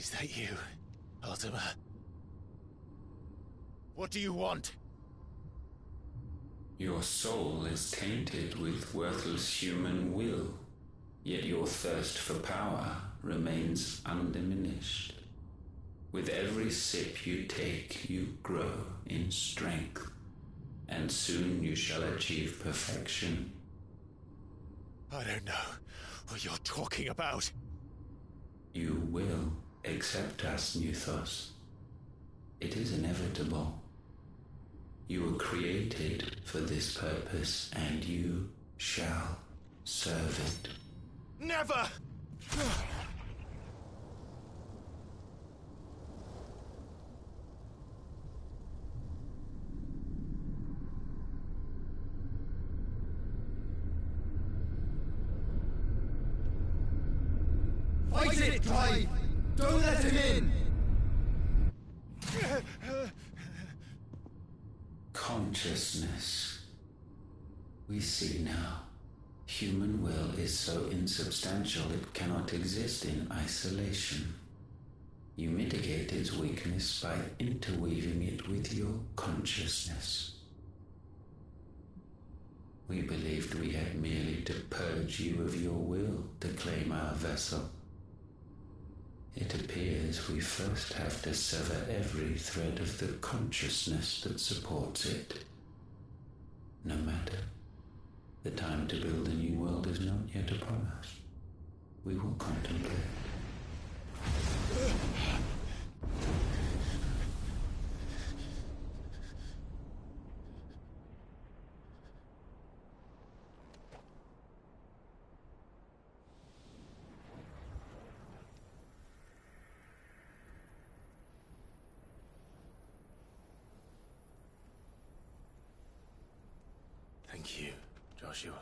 Is that you, Ultima? What do you want? Your soul is tainted with worthless human will, yet your thirst for power remains undiminished. With every sip you take, you grow in strength, and soon you shall achieve perfection. I don't know what you're talking about. You will accept us, Nuthos. It is inevitable. You were created for this purpose, and you shall serve it. Never! Fight it, Clive! Don't let him in! Consciousness. We see now. Human will is so insubstantial it cannot exist in isolation. You mitigate its weakness by interweaving it with your consciousness. We believed we had merely to purge you of your will to claim our vessel. It appears we first have to sever every thread of the consciousness that supports it. No matter. The time to build a new world is not yet upon us. We will contemplate. Thank you, Joshua.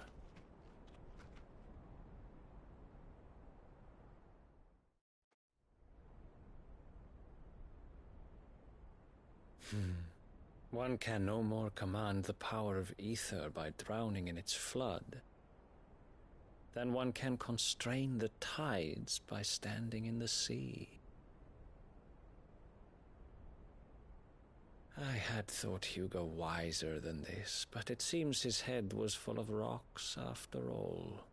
One can no more command the power of ether by drowning in its flood than one can constrain the tides by standing in the sea. I had thought Hugo wiser than this, but it seems his head was full of rocks after all.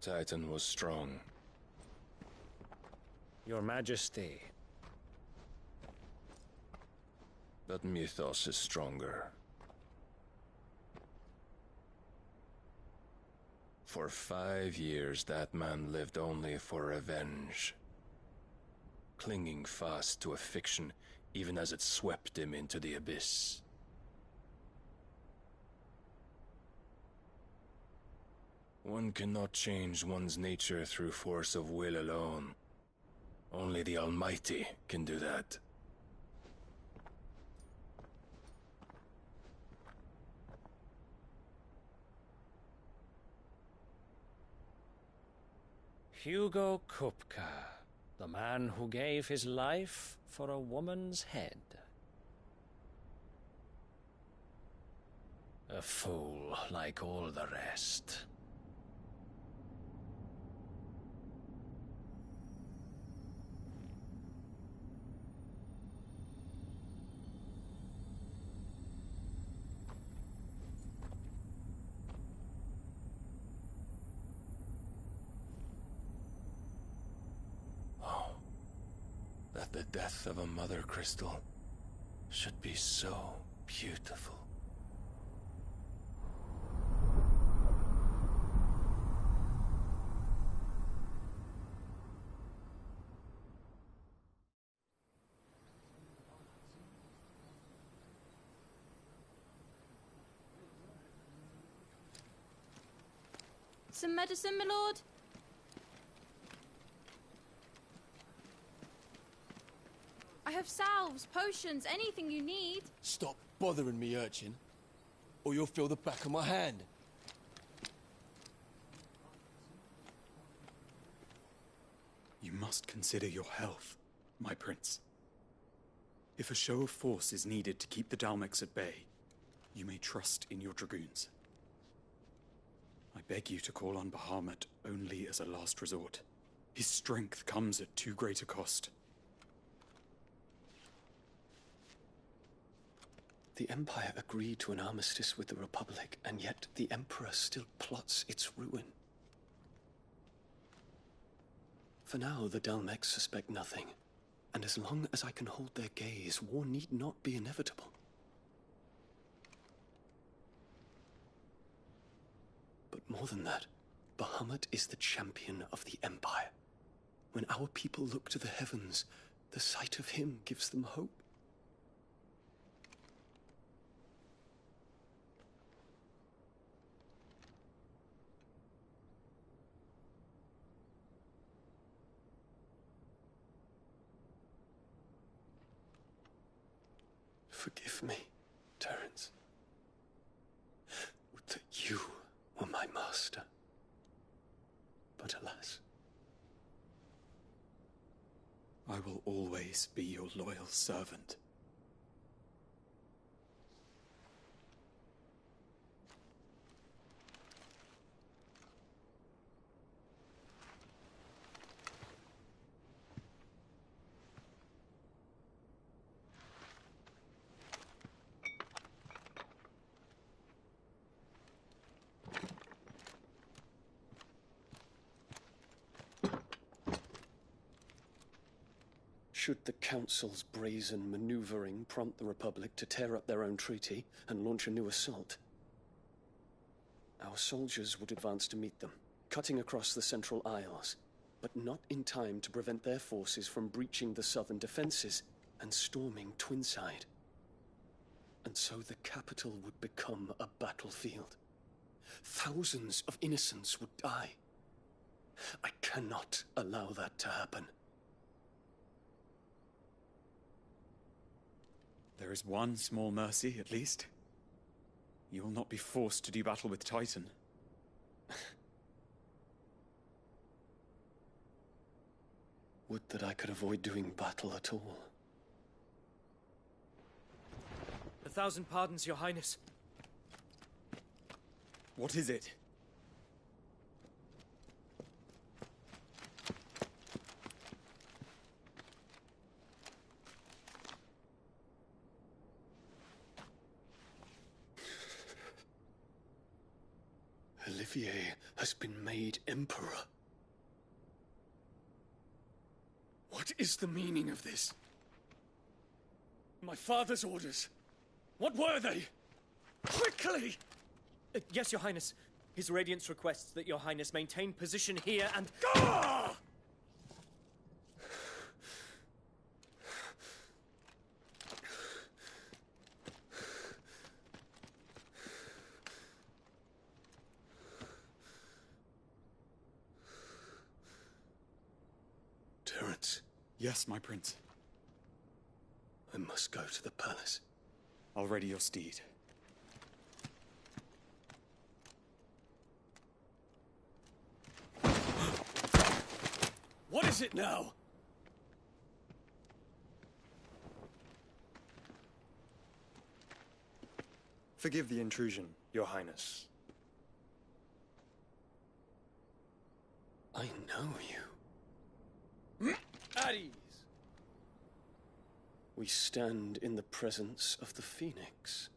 Titan was strong. Your Majesty. But Mythos is stronger. For 5 years, that man lived only for revenge. Clinging fast to a fiction, even as it swept him into the abyss. One cannot change one's nature through force of will alone. Only the Almighty can do that. Hugo Kupka, the man who gave his life for a woman's head. A fool like all the rest. That the death of a mother crystal should be so beautiful. Some medicine, my lord? I have salves, potions, anything you need. Stop bothering me, urchin, or you'll feel the back of my hand. You must consider your health, my prince. If a show of force is needed to keep the Dalmex at bay, you may trust in your dragoons. I beg you to call on Bahamut only as a last resort. His strength comes at too great a cost. The Empire agreed to an armistice with the Republic, and yet the Emperor still plots its ruin. For now, the Dalmex suspect nothing, and as long as I can hold their gaze, war need not be inevitable. But more than that, Bahamut is the champion of the Empire. When our people look to the heavens, the sight of him gives them hope. Forgive me, Terence. Would that you were my master. But alas. I will always be your loyal servant. Should the Council's brazen maneuvering prompt the Republic to tear up their own treaty and launch a new assault, our soldiers would advance to meet them, cutting across the Central Isles, but not in time to prevent their forces from breaching the southern defenses and storming Twinside. And so the capital would become a battlefield. Thousands of innocents would die. I cannot allow that to happen. There is one small mercy, at least. You will not be forced to do battle with Titan. Would that I could avoid doing battle at all. 1,000 pardons, Your Highness. What is it? Olivier has been made Emperor. What is the meaning of this? My father's orders. What were they? Quickly! Yes, Your Highness. His Radiance requests that Your Highness maintain position here and... Gah! Terence. Yes, my prince. I must go to the palace. I'll ready your steed. What is it now? Forgive the intrusion, Your Highness. I know you. At ease. We stand in the presence of the Phoenix.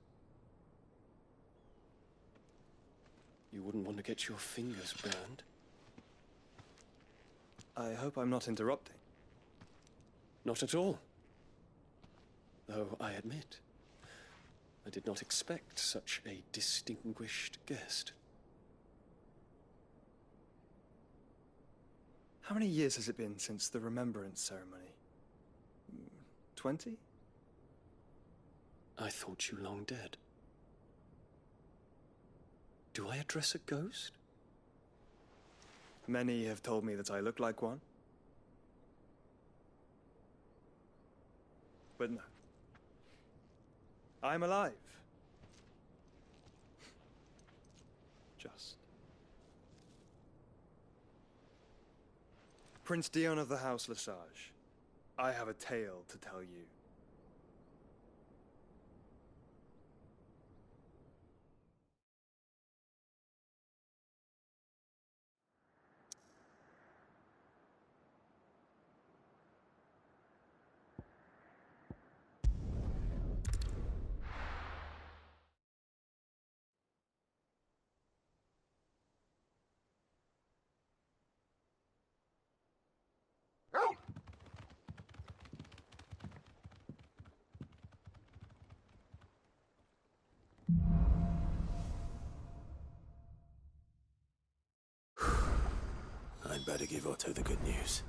You wouldn't want to get your fingers burned. I hope I'm not interrupting. Not at all. Though I admit, I did not expect such a distinguished guest. How many years has it been since the Remembrance ceremony? 20? I thought you long dead. Do I address a ghost? Many have told me that I look like one. But no. I'm alive. Just. Prince Dion of the House Lesage, I have a tale to tell you. give Otto the good news.